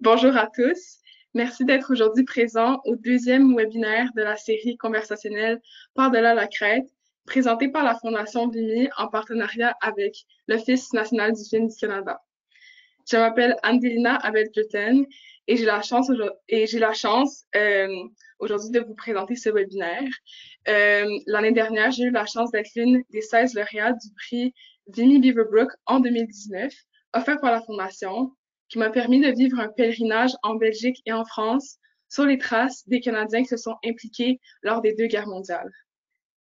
Bonjour à tous. Merci d'être aujourd'hui présents au deuxième webinaire de la série conversationnelle Par-delà la crête, présentée par la Fondation Vimy en partenariat avec l'Office national du film du Canada. Je m'appelle Andelina Abel-Gluten et j'ai la chance aujourd'hui de vous présenter ce webinaire. L'année dernière, j'ai eu la chance d'être l'une des 16 lauréates du prix Vimy Beaverbrook en 2019, offert par la Fondation, qui m'a permis de vivre un pèlerinage en Belgique et en France sur les traces des Canadiens qui se sont impliqués lors des deux guerres mondiales.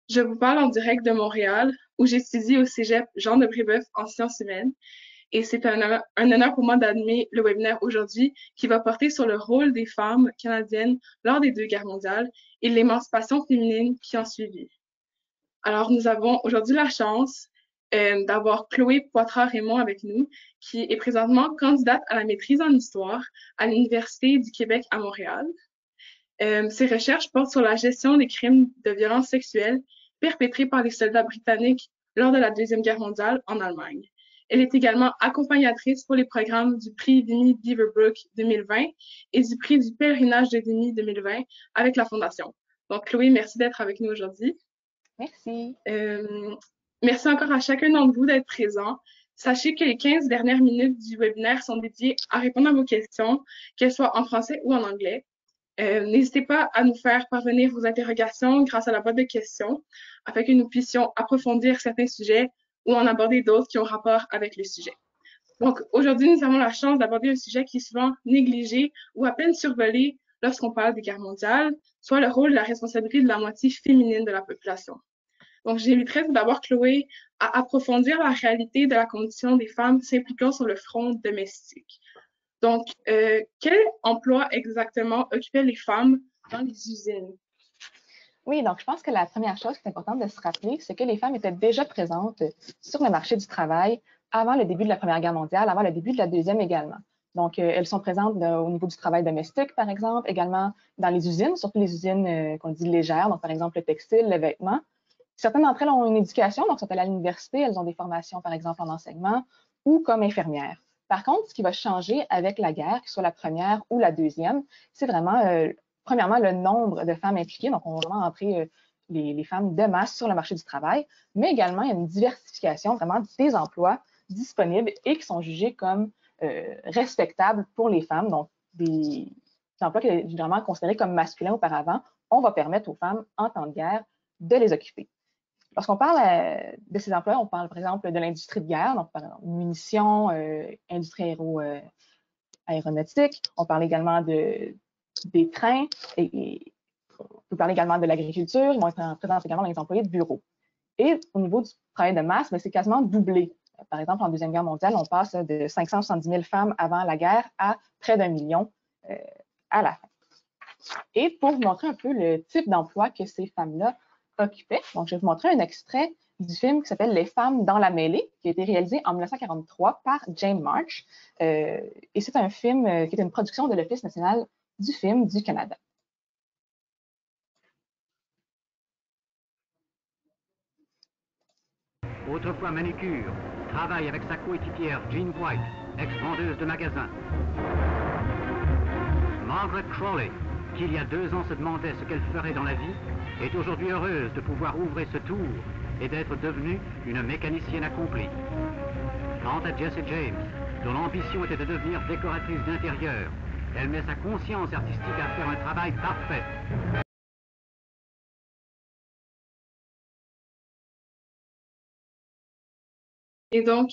Je vous parle en direct de Montréal, où j'étudie au Cégep Jean de Brébeuf en sciences humaines, et c'est un honneur pour moi d'animer le webinaire aujourd'hui qui va porter sur le rôle des femmes canadiennes lors des deux guerres mondiales et l'émancipation féminine qui en suivit. Alors, nous avons aujourd'hui la chance d'avoir Chloé Poitras-Raymond avec nous, qui est présentement candidate à la maîtrise en histoire à l'Université du Québec à Montréal. Ses recherches portent sur la gestion des crimes de violence sexuelle perpétrés par les soldats britanniques lors de la Deuxième Guerre mondiale en Allemagne. Elle est également accompagnatrice pour les programmes du prix Vimy Beaverbrook 2020 et du prix du pèlerinage de Vimy 2020 avec la Fondation. Donc, Chloé, merci d'être avec nous aujourd'hui. Merci. Merci encore à chacun d'entre vous d'être présent. Sachez que les 15 dernières minutes du webinaire sont dédiées à répondre à vos questions, qu'elles soient en français ou en anglais. N'hésitez pas à nous faire parvenir vos interrogations grâce à la boîte de questions afin que nous puissions approfondir certains sujets ou en aborder d'autres qui ont rapport avec le sujet. Donc, aujourd'hui, nous avons la chance d'aborder un sujet qui est souvent négligé ou à peine survolé lorsqu'on parle des guerres mondiales, soit le rôle et la responsabilité de la moitié féminine de la population. Donc, j'inviterai tout d'abord Chloé à approfondir la réalité de la condition des femmes s'impliquant sur le front domestique. Donc, quel emploi exactement occupaient les femmes dans les usines? Oui, donc je pense que la première chose qui est importante de se rappeler, c'est que les femmes étaient déjà présentes sur le marché du travail avant le début de la Première Guerre mondiale, avant le début de la Deuxième également. Donc, elles sont présentes au niveau du travail domestique, par exemple, également dans les usines, surtout les usines qu'on dit légères, donc par exemple le textile, le vêtement. Certaines d'entre elles ont une éducation, donc sont allées à l'université, elles ont des formations, par exemple, en enseignement ou comme infirmières. Par contre, ce qui va changer avec la guerre, que ce soit la première ou la deuxième, c'est vraiment, premièrement, le nombre de femmes impliquées. Donc, on va vraiment entrer les femmes de masse sur le marché du travail, mais également, il y a une diversification vraiment des emplois disponibles et qui sont jugés comme respectables pour les femmes. Donc, des emplois qui étaient généralement considérés comme masculins auparavant, on va permettre aux femmes, en temps de guerre, de les occuper. Lorsqu'on parle de ces emplois, on parle par exemple de l'industrie de guerre, donc par exemple munitions, industrie aéronautique. On parle également des trains et on peut parler également de l'agriculture. Ils vont être présents également dans les employés de bureau. Et au niveau du travail de masse, c'est quasiment doublé. Par exemple, en Deuxième Guerre mondiale, on passe de 570 000 femmes avant la guerre à près d'1 million à la fin. Et pour vous montrer un peu le type d'emploi que ces femmes-là occupaient, donc je vais vous montrer un extrait du film qui s'appelle Les femmes dans la mêlée, qui a été réalisé en 1943 par Jane March. Et c'est un film qui est une production de l'Office national du film du Canada. Autrefois manucure, travaille avec sa coéquipière Jean White, ex-vendeuse de magasins. Margaret Crawley, qui il y a 2 ans se demandait ce qu'elle ferait dans la vie, est aujourd'hui heureuse de pouvoir ouvrir ce tour et d'être devenue une mécanicienne accomplie. Quant à Jessie James, dont l'ambition était de devenir décoratrice d'intérieur, elle met sa conscience artistique à faire un travail parfait. Et donc,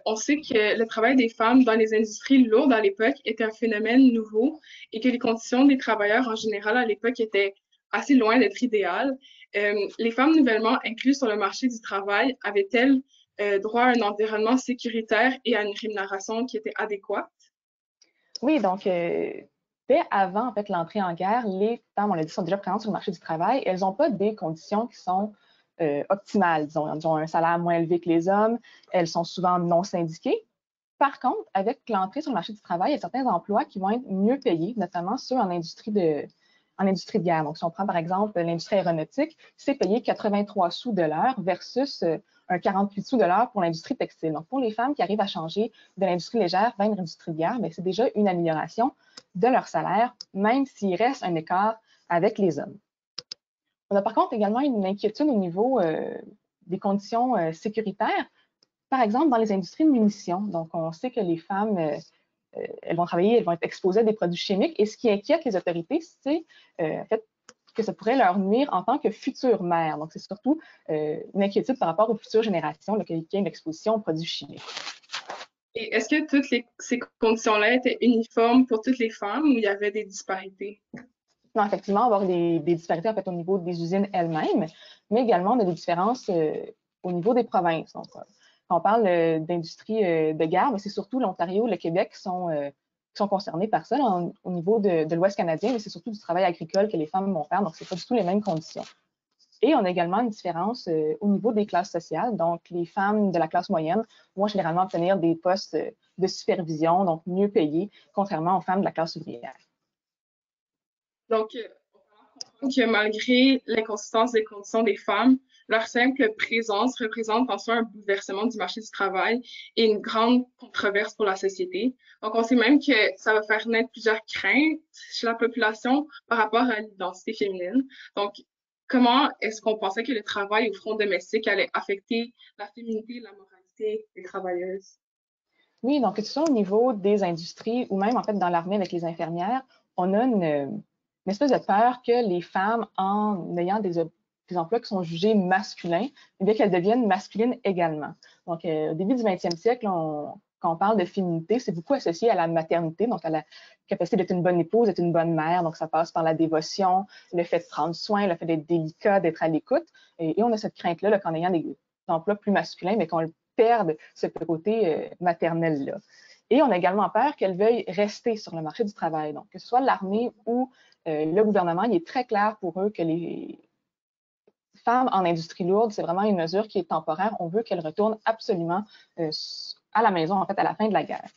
on sait que le travail des femmes dans les industries lourdes à l'époque était un phénomène nouveau et que les conditions des travailleurs en général à l'époque étaient assez loin d'être idéales. Les femmes nouvellement incluses sur le marché du travail avaient-elles droit à un environnement sécuritaire et à une rémunération qui était adéquate? Oui, donc dès avant en fait, l'entrée en guerre, les femmes, on l'a dit, sont déjà présentes sur le marché du travail. Elles n'ont pas des conditions qui sont optimales. Disons, elles ont un salaire moins élevé que les hommes. Elles sont souvent non syndiquées. Par contre, avec l'entrée sur le marché du travail, il y a certains emplois qui vont être mieux payés, notamment ceux en industrie de guerre. Donc, si on prend par exemple l'industrie aéronautique, c'est payé 83 sous de l'heure versus un 48 sous de l'heure pour l'industrie textile. Donc, pour les femmes qui arrivent à changer de l'industrie légère vers une industrie de guerre, c'est déjà une amélioration de leur salaire, même s'il reste un écart avec les hommes. On a par contre également une inquiétude au niveau des conditions sécuritaires, par exemple dans les industries de munitions. Donc, on sait que les femmes, elles vont travailler, elles vont être exposées à des produits chimiques, et ce qui inquiète les autorités, c'est en fait que ça pourrait leur nuire en tant que futures mères. Donc, c'est surtout une inquiétude par rapport aux futures générations qu'il y ait une exposition aux produits chimiques. Et est-ce que toutes ces conditions-là étaient uniformes pour toutes les femmes ou il y avait des disparités? Non, effectivement, avoir des disparités en fait, au niveau des usines elles-mêmes, mais également on a des différences au niveau des provinces. Donc, quand on parle d'industrie de guerre, c'est surtout l'Ontario, le Québec qui sont concernés par ça au niveau de l'Ouest canadien, mais c'est surtout du travail agricole que les femmes vont faire, donc ce n'est pas du tout les mêmes conditions. Et on a également une différence au niveau des classes sociales. Donc, les femmes de la classe moyenne vont généralement obtenir des postes de supervision, donc mieux payés, contrairement aux femmes de la classe ouvrière. Donc, on comprend que malgré l'inconsistance des conditions des femmes, leur simple présence représente en soi un bouleversement du marché du travail et une grande controverse pour la société. Donc, on sait même que ça va faire naître plusieurs craintes chez la population par rapport à l'identité féminine. Donc, comment est-ce qu'on pensait que le travail au front domestique allait affecter la féminité et la moralité des travailleuses? Oui, donc que ce soit au niveau des industries ou même en fait dans l'armée avec les infirmières, on a une espèce de peur que les femmes, en ayant des emplois qui sont jugés masculins, eh bien qu'elles deviennent masculines également. Donc, au début du 20e siècle, quand on parle de féminité, c'est beaucoup associé à la maternité, donc à la capacité d'être une bonne épouse, d'être une bonne mère. Donc, ça passe par la dévotion, le fait de prendre soin, le fait d'être délicat, d'être à l'écoute. Et on a cette crainte-là qu'en ayant des emplois plus masculins, mais qu'on perde ce côté maternel-là. Et on a également peur qu'elles veuillent rester sur le marché du travail. Donc, que ce soit l'armée ou le gouvernement, il est très clair pour eux que les femmes en industrie lourde, c'est vraiment une mesure qui est temporaire. On veut qu'elles retournent absolument à la maison, en fait, à la fin de la guerre.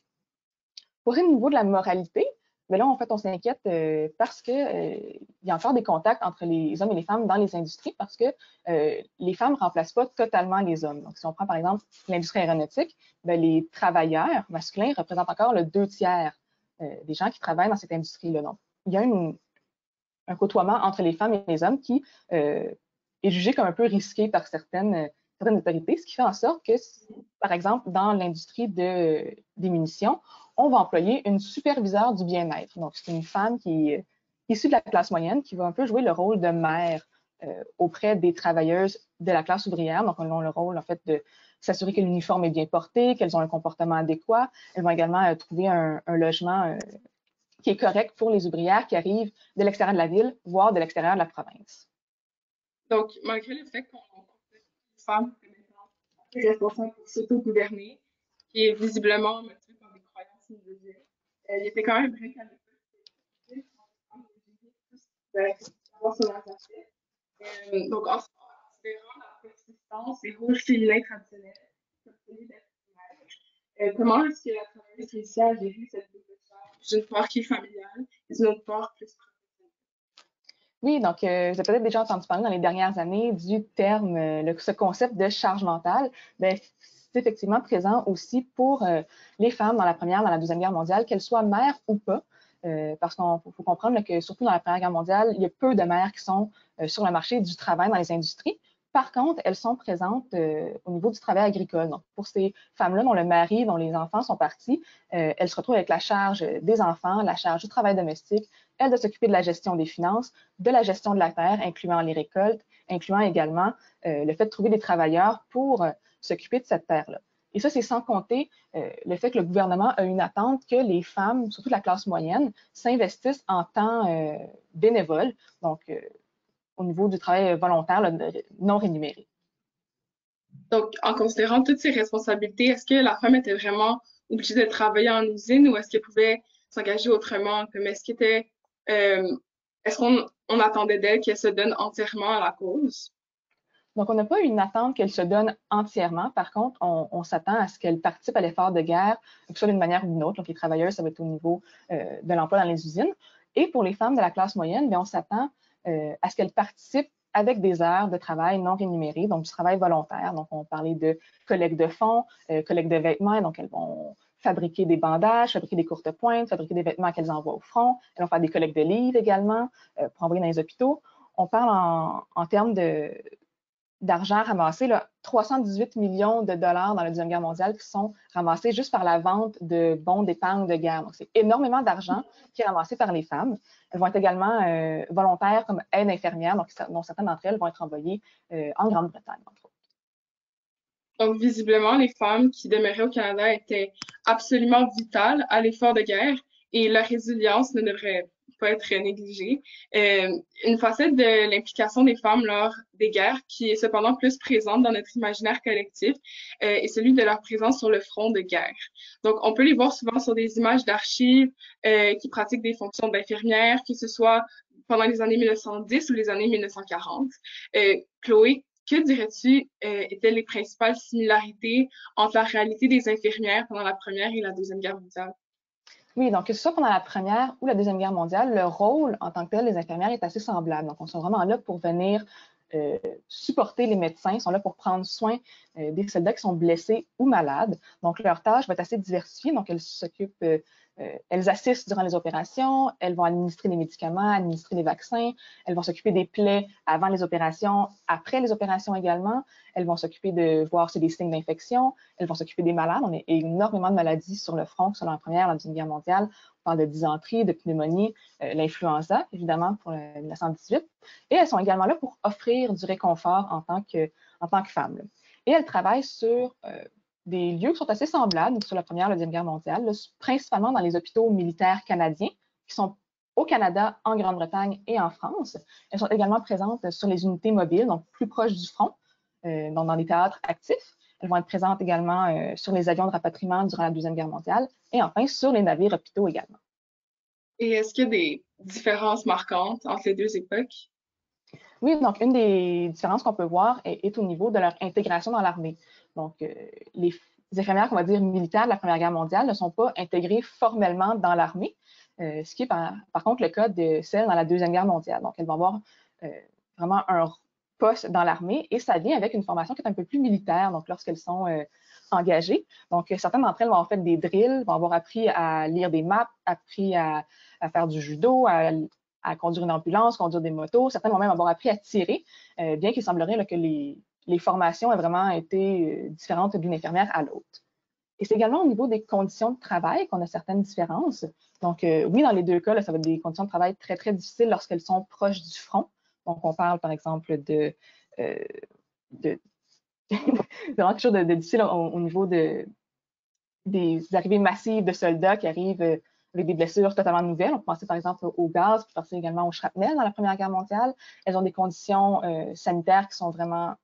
Pour le niveau de la moralité, mais là, en fait, on s'inquiète parce qu'il y a encore des contacts entre les hommes et les femmes dans les industries parce que les femmes ne remplacent pas totalement les hommes. Donc, si on prend par exemple l'industrie aéronautique, les travailleurs masculins représentent encore le 2/3 des gens qui travaillent dans cette industrie-là. Donc, il y a un côtoiement entre les femmes et les hommes qui est jugé comme un peu risqué par certaines autorités, ce qui fait en sorte que, par exemple, dans l'industrie des munitions, on va employer une superviseure du bien-être. Donc, c'est une femme qui est issue de la classe moyenne, qui va un peu jouer le rôle de mère auprès des travailleuses de la classe ouvrière. Donc, elles ont le rôle, en fait, de s'assurer que l'uniforme est bien porté, qu'elles ont un comportement adéquat. Elles vont également trouver un logement qui est correct pour les ouvrières qui arrivent de l'extérieur de la ville, voire de l'extérieur de la province. Donc, malgré le fait qu'on considère les femmes comme étant responsables pour s'auto-gouverner, qui est visiblement motivée par des croyances individuelles, il était quand même vrai qu'à l'époque, avoir son intérêt. Donc, en considérant la persistance des rôles féminins traditionnels, comme celui d'être mère, comment est-ce que la travailleuse réussit à gérer cette double charge d'une part qui est familiale et d'une autre part plus professionnelle? Oui, donc vous avez peut-être déjà entendu parler dans les dernières années du terme, ce concept de charge mentale. Bien, c'est effectivement présent aussi pour les femmes dans la Première, dans la Deuxième Guerre mondiale, qu'elles soient mères ou pas. Parce qu'il faut comprendre que surtout dans la Première Guerre mondiale, il y a peu de mères qui sont sur le marché du travail dans les industries. Par contre, elles sont présentes au niveau du travail agricole. Donc, pour ces femmes-là dont le mari, dont les enfants sont partis, elles se retrouvent avec la charge des enfants, la charge du travail domestique, elles de s'occuper de la gestion des finances, de la gestion de la terre, incluant les récoltes, incluant également le fait de trouver des travailleurs pour s'occuper de cette terre-là. Et ça, c'est sans compter le fait que le gouvernement a une attente que les femmes, surtout la classe moyenne, s'investissent en temps bénévole, donc au niveau du travail volontaire là, non rémunéré. Donc, en considérant toutes ces responsabilités, est-ce que la femme était vraiment obligée de travailler en usine ou est-ce qu'elle pouvait s'engager autrement? Comme est-ce qu'on attendait d'elle qu'elle se donne entièrement à la cause? Donc, on n'a pas une attente qu'elle se donne entièrement. Par contre, on s'attend à ce qu'elle participe à l'effort de guerre, que ce soit d'une manière ou d'une autre. Donc, les travailleurs, ça va être au niveau de l'emploi dans les usines. Et pour les femmes de la classe moyenne, bien, on s'attend à ce qu'elles participent avec des heures de travail non rémunérées, donc du travail volontaire. Donc, on parlait de collecte de fonds, collecte de vêtements, donc elles vont fabriquer des bandages, fabriquer des courtes pointes, fabriquer des vêtements qu'elles envoient au front. Elles vont faire des collectes de livres également pour envoyer dans les hôpitaux. On parle en termes d'argent ramassé, là, 318 millions de dollars dans la Deuxième Guerre mondiale qui sont ramassés juste par la vente de bons d'épargne de guerre. Donc, c'est énormément d'argent qui est ramassé par les femmes. Elles vont être également volontaires comme aides infirmières, donc dont certaines d'entre elles vont être envoyées en Grande-Bretagne, entre autres. Donc, visiblement, les femmes qui demeuraient au Canada étaient absolument vitales à l'effort de guerre et leur résilience ne devrait pas être négligée. Une facette de l'implication des femmes lors des guerres qui est cependant plus présente dans notre imaginaire collectif est celui de leur présence sur le front de guerre. Donc, on peut les voir souvent sur des images d'archives qui pratiquent des fonctions d'infirmières, que ce soit pendant les années 1910 ou les années 1940. Chloé, que dirais-tu étaient les principales similarités entre la réalité des infirmières pendant la Première et la Deuxième Guerre mondiale? Oui, donc que ce soit pendant la Première ou la Deuxième Guerre mondiale, le rôle en tant que tel des infirmières est assez semblable. Donc, on sont vraiment là pour venir supporter les médecins, ils sont là pour prendre soin des soldats qui sont blessés ou malades. Donc, leur tâche va être assez diversifiée. Donc, elles s'occupent, elles assistent durant les opérations, elles vont administrer les médicaments, administrer les vaccins, elles vont s'occuper des plaies avant les opérations, après les opérations également. Elles vont s'occuper de voir s'il y a des signes d'infection, elles vont s'occuper des malades. On a énormément de maladies sur le front, selon la Première et la Deuxième Guerre mondiale. On parle de dysenterie, de pneumonie, l'influenza, évidemment, pour 1918. Et elles sont également là pour offrir du réconfort en tant que femmes. Et elles travaillent sur des lieux qui sont assez semblables sur la Première et la Deuxième Guerre mondiale, là, principalement dans les hôpitaux militaires canadiens, qui sont au Canada, en Grande-Bretagne et en France. Elles sont également présentes sur les unités mobiles, donc plus proches du front, donc dans les théâtres actifs. Elles vont être présentes également sur les avions de rapatriement durant la Deuxième Guerre mondiale et enfin sur les navires hôpitaux également. Et est-ce qu'il y a des différences marquantes entre les deux époques? Oui, donc une des différences qu'on peut voir est au niveau de leur intégration dans l'armée. Donc, les infirmières, qu'on va dire militaires de la Première Guerre mondiale, ne sont pas intégrées formellement dans l'armée, ce qui est par contre le cas de celles dans la Deuxième Guerre mondiale. Donc, elles vont avoir vraiment un poste dans l'armée et ça vient avec une formation qui est un peu plus militaire, donc lorsqu'elles sont engagées. Donc, certaines d'entre elles vont avoir fait des drills, vont avoir appris à lire des maps, appris à faire du judo, à conduire une ambulance, conduire des motos. Certaines vont même avoir appris à tirer, bien qu'il semblerait là, que les formations aient vraiment été différentes d'une infirmière à l'autre. Et c'est également au niveau des conditions de travail qu'on a certaines différences. Donc, oui, dans les deux cas, là, ça va être des conditions de travail très, très difficiles lorsqu'elles sont proches du front. Donc, on parle, par exemple, de vraiment quelque chose de difficile au niveau des arrivées massives de soldats qui arrivent avec des blessures totalement nouvelles. On peut penser par exemple au gaz, on peut penser également au shrapnel dans la Première Guerre mondiale. Elles ont des conditions sanitaires qui sont vraiment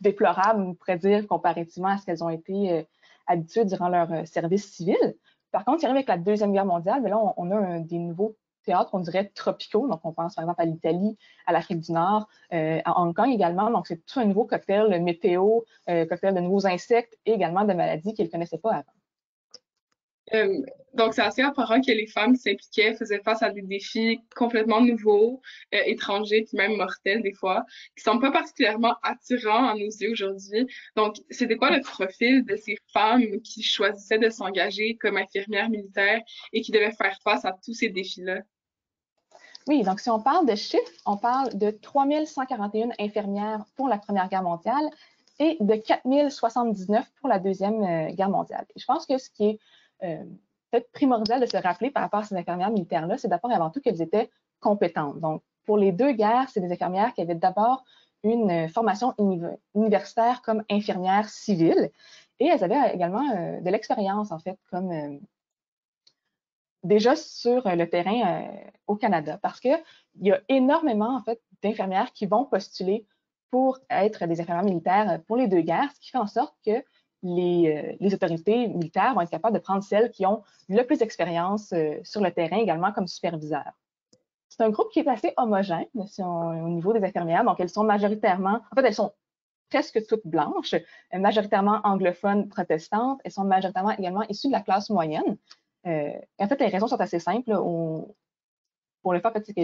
déplorables, on pourrait dire, comparativement à ce qu'elles ont été habituées durant leur service civil. Par contre, si on arrive avec la Deuxième Guerre mondiale, mais là, on a des nouveaux théâtres, on dirait tropicaux. Donc, on pense par exemple à l'Italie, à l'Afrique du Nord, à Hong Kong également. Donc, c'est tout un nouveau cocktail météo, cocktail de nouveaux insectes et également de maladies qu'ils ne connaissaient pas avant. Donc, c'est assez apparent que les femmes qui s'impliquaient faisaient face à des défis complètement nouveaux, étrangers, puis même mortels des fois, qui sont pas particulièrement attirants à nos yeux aujourd'hui. Donc, c'était quoi le profil de ces femmes qui choisissaient de s'engager comme infirmières militaires et qui devaient faire face à tous ces défis-là? Oui, donc si on parle de chiffres, on parle de 3141 infirmières pour la Première Guerre mondiale et de 4079 pour la Deuxième Guerre mondiale. Et je pense que ce qui est peut-être primordial de se rappeler par rapport à ces infirmières militaires-là, c'est d'abord et avant tout qu'elles étaient compétentes. Donc, pour les deux guerres, c'est des infirmières qui avaient d'abord une formation universitaire comme infirmières civiles et elles avaient également de l'expérience, en fait, comme déjà sur le terrain au Canada parce qu'il y a énormément, en fait, d'infirmières qui vont postuler pour être des infirmières militaires pour les deux guerres, ce qui fait en sorte que les autorités militaires vont être capables de prendre celles qui ont le plus d'expérience sur le terrain également comme superviseurs. C'est un groupe qui est assez homogène au niveau des infirmières. Donc, elles sont majoritairement, en fait, elles sont presque toutes blanches, majoritairement anglophones protestantes. Elles sont majoritairement également issues de la classe moyenne. En fait, les raisons sont assez simples. Pour le fait, c'est que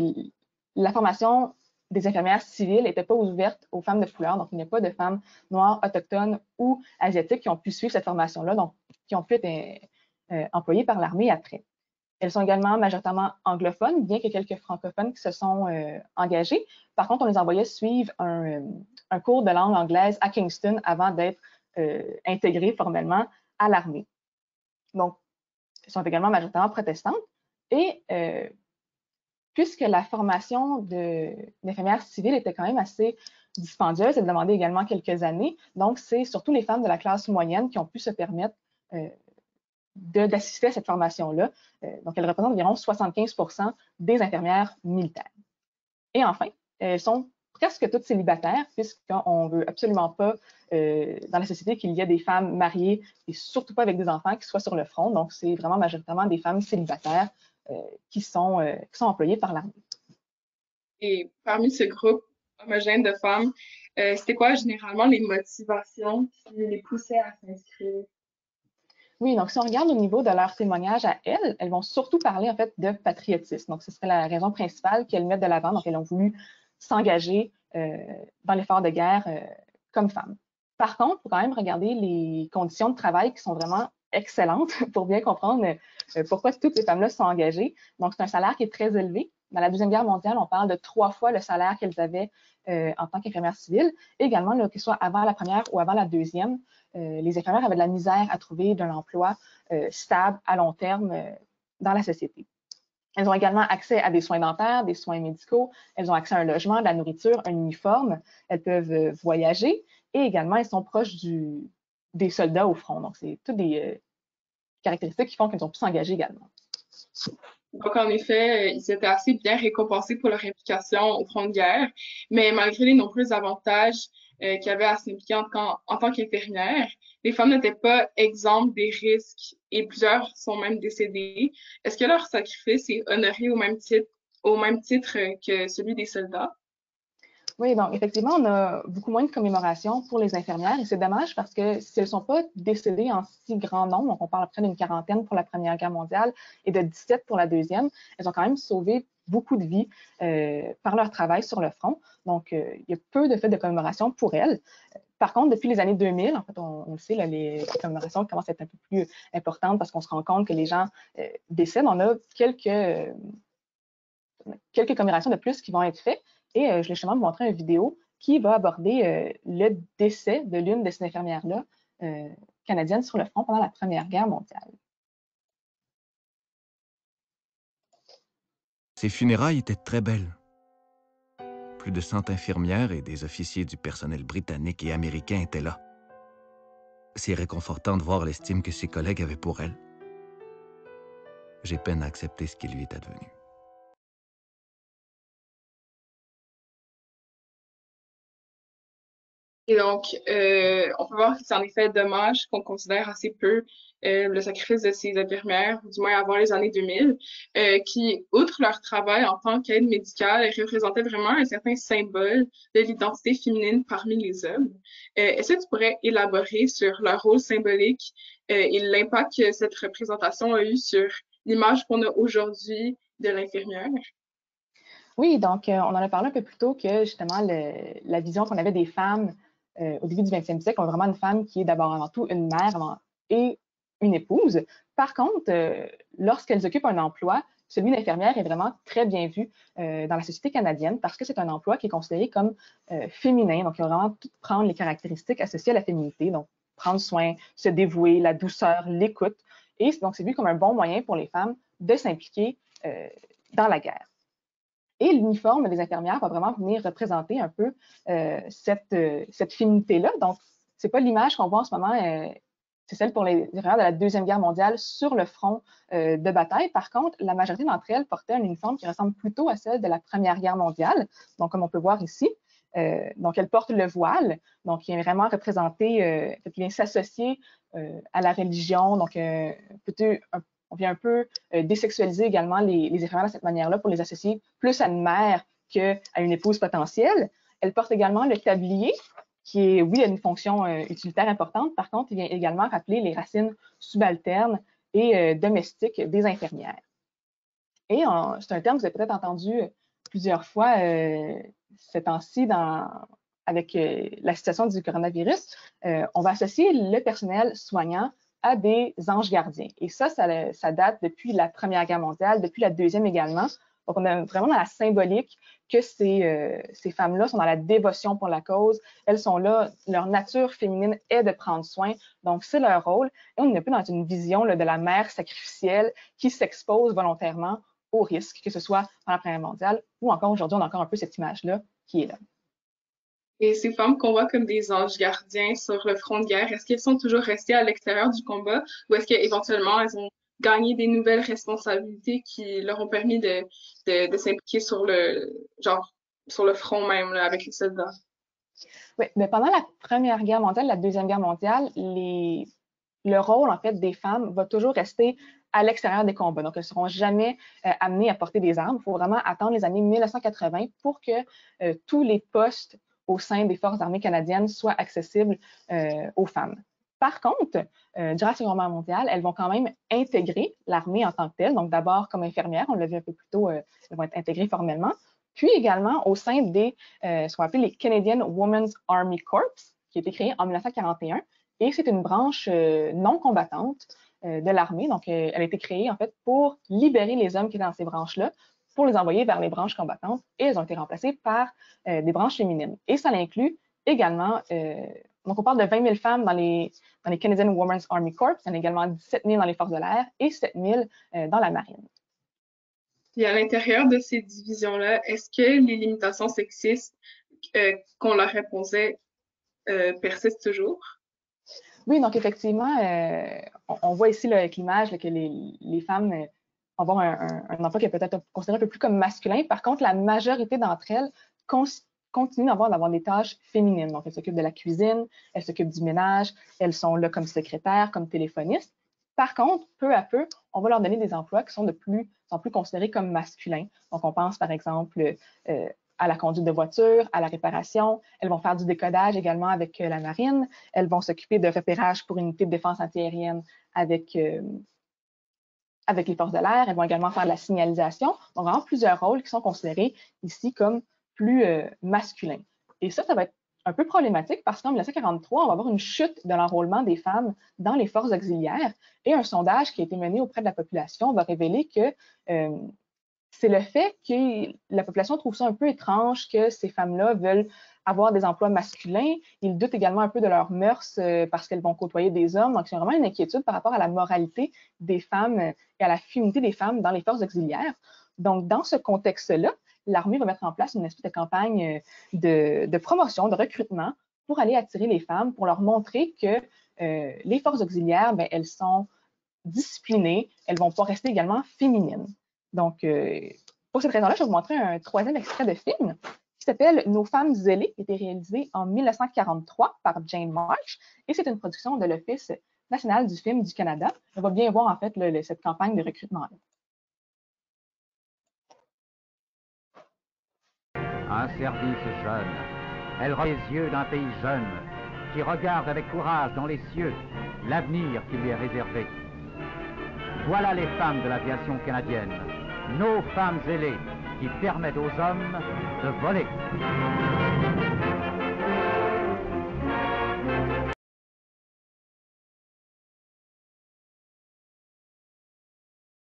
la formation des infirmières civiles n'était pas ouverte aux femmes de couleur. Donc, il n'y a pas de femmes noires, autochtones ou asiatiques qui ont pu suivre cette formation-là, donc qui ont pu être employées par l'armée après. Elles sont également majoritairement anglophones, bien qu'il y ait quelques francophones qui se sont engagés. Par contre, on les envoyait suivre un cours de langue anglaise à Kingston avant d'être intégrées formellement à l'armée. Donc, elles sont également majoritairement protestantes. Et puisque la formation d'infirmières civiles était quand même assez dispendieuse, elle demandait également quelques années. Donc, c'est surtout les femmes de la classe moyenne qui ont pu se permettre d'assister à cette formation-là. Donc, elle représente environ 75% des infirmières militaires. Et enfin, elles sont presque toutes célibataires, puisqu'on ne veut absolument pas dans la société qu'il y ait des femmes mariées et surtout pas avec des enfants qui soient sur le front. Donc, c'est vraiment majoritairement des femmes célibataires qui sont employées par l'armée. Et parmi ce groupe homogène de femmes, c'était quoi généralement les motivations qui les poussaient à s'inscrire? Oui, donc si on regarde au niveau de leur témoignage à elles vont surtout parler en fait de patriotisme. Donc, ce serait la raison principale qu'elles mettent de l'avant. Donc, elles ont voulu s'engager dans l'effort de guerre comme femmes. Par contre, il faut quand même regarder les conditions de travail qui sont vraiment excellentes pour bien comprendre pourquoi toutes ces femmes-là sont engagées. Donc, c'est un salaire qui est très élevé. Dans la Deuxième Guerre mondiale, on parle de 3 fois le salaire qu'elles avaient en tant qu'infirmières civiles. Et également, là, que ce soit avant la première ou avant la deuxième, les infirmières avaient de la misère à trouver d'un emploi stable à long terme dans la société. Elles ont également accès à des soins dentaires, des soins médicaux. Elles ont accès à un logement, de la nourriture, un uniforme. Elles peuvent voyager et également, elles sont proches des soldats au front. Donc, c'est toutes des caractéristiques qui font qu'elles ont pu s'engager également. Donc, en effet, ils étaient assez bien récompensés pour leur implication au front de guerre, mais malgré les nombreux avantages qu'il y avait à s'impliquer en tant qu'infirmière, les femmes n'étaient pas exemptes des risques et plusieurs sont même décédées. Est-ce que leur sacrifice est honoré au même titre que celui des soldats? Oui, donc effectivement, on a beaucoup moins de commémorations pour les infirmières et c'est dommage parce que si elles ne sont pas décédées en si grand nombre, donc on parle près d'une quarantaine pour la Première Guerre mondiale et de 17 pour la Deuxième, elles ont quand même sauvé beaucoup de vies par leur travail sur le front. Donc, il y a peu de faits de commémoration pour elles. Par contre, depuis les années 2000, en fait, on le sait, là, les commémorations commencent à être un peu plus importantes parce qu'on se rend compte que les gens décèdent. On a quelques commémorations de plus qui vont être faites. Et je vais justement vous montrer une vidéo qui va aborder le décès de l'une de ces infirmières-là canadiennes sur le front pendant la Première Guerre mondiale. Ces funérailles étaient très belles. Plus de 100 infirmières et des officiers du personnel britannique et américain étaient là. C'est réconfortant de voir l'estime que ses collègues avaient pour elle. J'ai peine à accepter ce qui lui est advenu. Et donc, on peut voir que c'est en effet dommage qu'on considère assez peu le sacrifice de ces infirmières, du moins avant les années 2000, qui, outre leur travail en tant qu'aide médicale, représentaient vraiment un certain symbole de l'identité féminine parmi les hommes. Est-ce que tu pourrais élaborer sur leur rôle symbolique et l'impact que cette représentation a eu sur l'image qu'on a aujourd'hui de l'infirmière? Oui, donc on en a parlé un peu plus tôt que justement la vision qu'on avait des femmes au début du 20e siècle, on a vraiment une femme qui est d'abord avant tout une mère et une épouse. Par contre, lorsqu'elles occupent un emploi, celui d'infirmière est vraiment très bien vu dans la société canadienne parce que c'est un emploi qui est considéré comme féminin. Donc, il va vraiment tout prendre les caractéristiques associées à la féminité. Donc, prendre soin, se dévouer, la douceur, l'écoute. Et donc, c'est vu comme un bon moyen pour les femmes de s'impliquer dans la guerre. Et l'uniforme des infirmières va vraiment venir représenter un peu cette féminité-là. Donc, ce n'est pas l'image qu'on voit en ce moment, c'est celle pour les infirmières de la Deuxième Guerre mondiale sur le front de bataille. Par contre, la majorité d'entre elles portaient un uniforme qui ressemble plutôt à celle de la Première Guerre mondiale. Donc, comme on peut voir ici, donc elles portent le voile, donc qui est vraiment représenté, qui vient s'associer à la religion, donc on vient un peu désexualiser également les infirmières de cette manière-là pour les associer plus à une mère qu'à une épouse potentielle. Elle porte également le tablier, qui est, oui, a une fonction utilitaire importante. Par contre, il vient également rappeler les racines subalternes et domestiques des infirmières. Et c'est un terme que vous avez peut-être entendu plusieurs fois ces temps-ci avec la situation du coronavirus, on va associer le personnel soignant à des anges gardiens. Et ça date depuis la Première Guerre mondiale, depuis la Deuxième également. Donc, on est vraiment dans la symbolique que ces femmes-là sont dans la dévotion pour la cause. Elles sont là, leur nature féminine est de prendre soin. Donc, c'est leur rôle. Et on n'est plus dans une vision là, de la mère sacrificielle qui s'expose volontairement au risque, que ce soit dans la Première Guerre mondiale ou encore aujourd'hui, on a encore un peu cette image-là qui est là. Et ces femmes qu'on voit comme des anges gardiens sur le front de guerre, est-ce qu'elles sont toujours restées à l'extérieur du combat ou est-ce qu'éventuellement elles ont gagné des nouvelles responsabilités qui leur ont permis de s'impliquer sur sur le front même là, avec les soldats? Oui, mais pendant la Première Guerre mondiale, la Deuxième Guerre mondiale, le rôle en fait des femmes va toujours rester à l'extérieur des combats. Donc, elles ne seront jamais amenées à porter des armes. Il faut vraiment attendre les années 1980 pour que tous les postes au sein des Forces armées canadiennes soient accessibles aux femmes. Par contre, durant la Seconde Guerre mondiale, elles vont quand même intégrer l'armée en tant que telle. Donc, d'abord comme infirmières, on l'a vu un peu plus tôt, elles vont être intégrées formellement. Puis également au sein des ce qu'on appelle les Canadian Women's Army Corps, qui a été créé en 1941. Et c'est une branche non combattante de l'armée. Donc, elle a été créée en fait pour libérer les hommes qui étaient dans ces branches-là, pour les envoyer vers les branches combattantes. Et elles ont été remplacées par des branches féminines. Et ça inclut également, donc on parle de 20 000 femmes dans les Canadian Women's Army Corps, il y en a également 17 000 dans les forces de l'air et 7 000 dans la marine. Puis à l'intérieur de ces divisions-là, est-ce que les limitations sexistes qu'on leur imposait persistent toujours? Oui, donc effectivement, on voit ici là, avec l'image que les femmes vont avoir un emploi qui est peut-être considéré un peu plus comme masculin. Par contre, la majorité d'entre elles continuent d'avoir des tâches féminines. Donc, elles s'occupent de la cuisine, elles s'occupent du ménage, elles sont là comme secrétaires, comme téléphonistes. Par contre, peu à peu, on va leur donner des emplois qui sont plus considérés comme masculins. Donc, on pense par exemple à la conduite de voiture, à la réparation. Elles vont faire du décodage également avec la marine. Elles vont s'occuper de repérage pour une unité de défense antiaérienne avec les forces de l'air. Elles vont également faire de la signalisation. Donc, vraiment plusieurs rôles qui sont considérés ici comme plus masculins. Et ça va être un peu problématique parce qu'en 1943, on va avoir une chute de l'enrôlement des femmes dans les forces auxiliaires et un sondage qui a été mené auprès de la population va révéler que c'est le fait que la population trouve ça un peu étrange que ces femmes-là veulent avoir des emplois masculins. Ils doutent également un peu de leurs mœurs parce qu'elles vont côtoyer des hommes. Donc, c'est vraiment une inquiétude par rapport à la moralité des femmes et à la féminité des femmes dans les forces auxiliaires. Donc, dans ce contexte-là, l'armée va mettre en place une espèce de campagne de promotion, de recrutement pour aller attirer les femmes, pour leur montrer que les forces auxiliaires, bien, elles sont disciplinées, elles ne vont pas rester également féminines. Donc, pour cette raison-là, je vais vous montrer un troisième extrait de film qui s'appelle « Nos femmes zélées », qui a été réalisé en 1943 par Jane March, et c'est une production de l'Office national du film du Canada. On va bien voir en fait cette campagne de recrutement-là. Un service jeune. Elle rend les yeux d'un pays jeune qui regarde avec courage dans les cieux l'avenir qui lui est réservé. Voilà les femmes de l'aviation canadienne, nos femmes ailées qui permettent aux hommes de voler.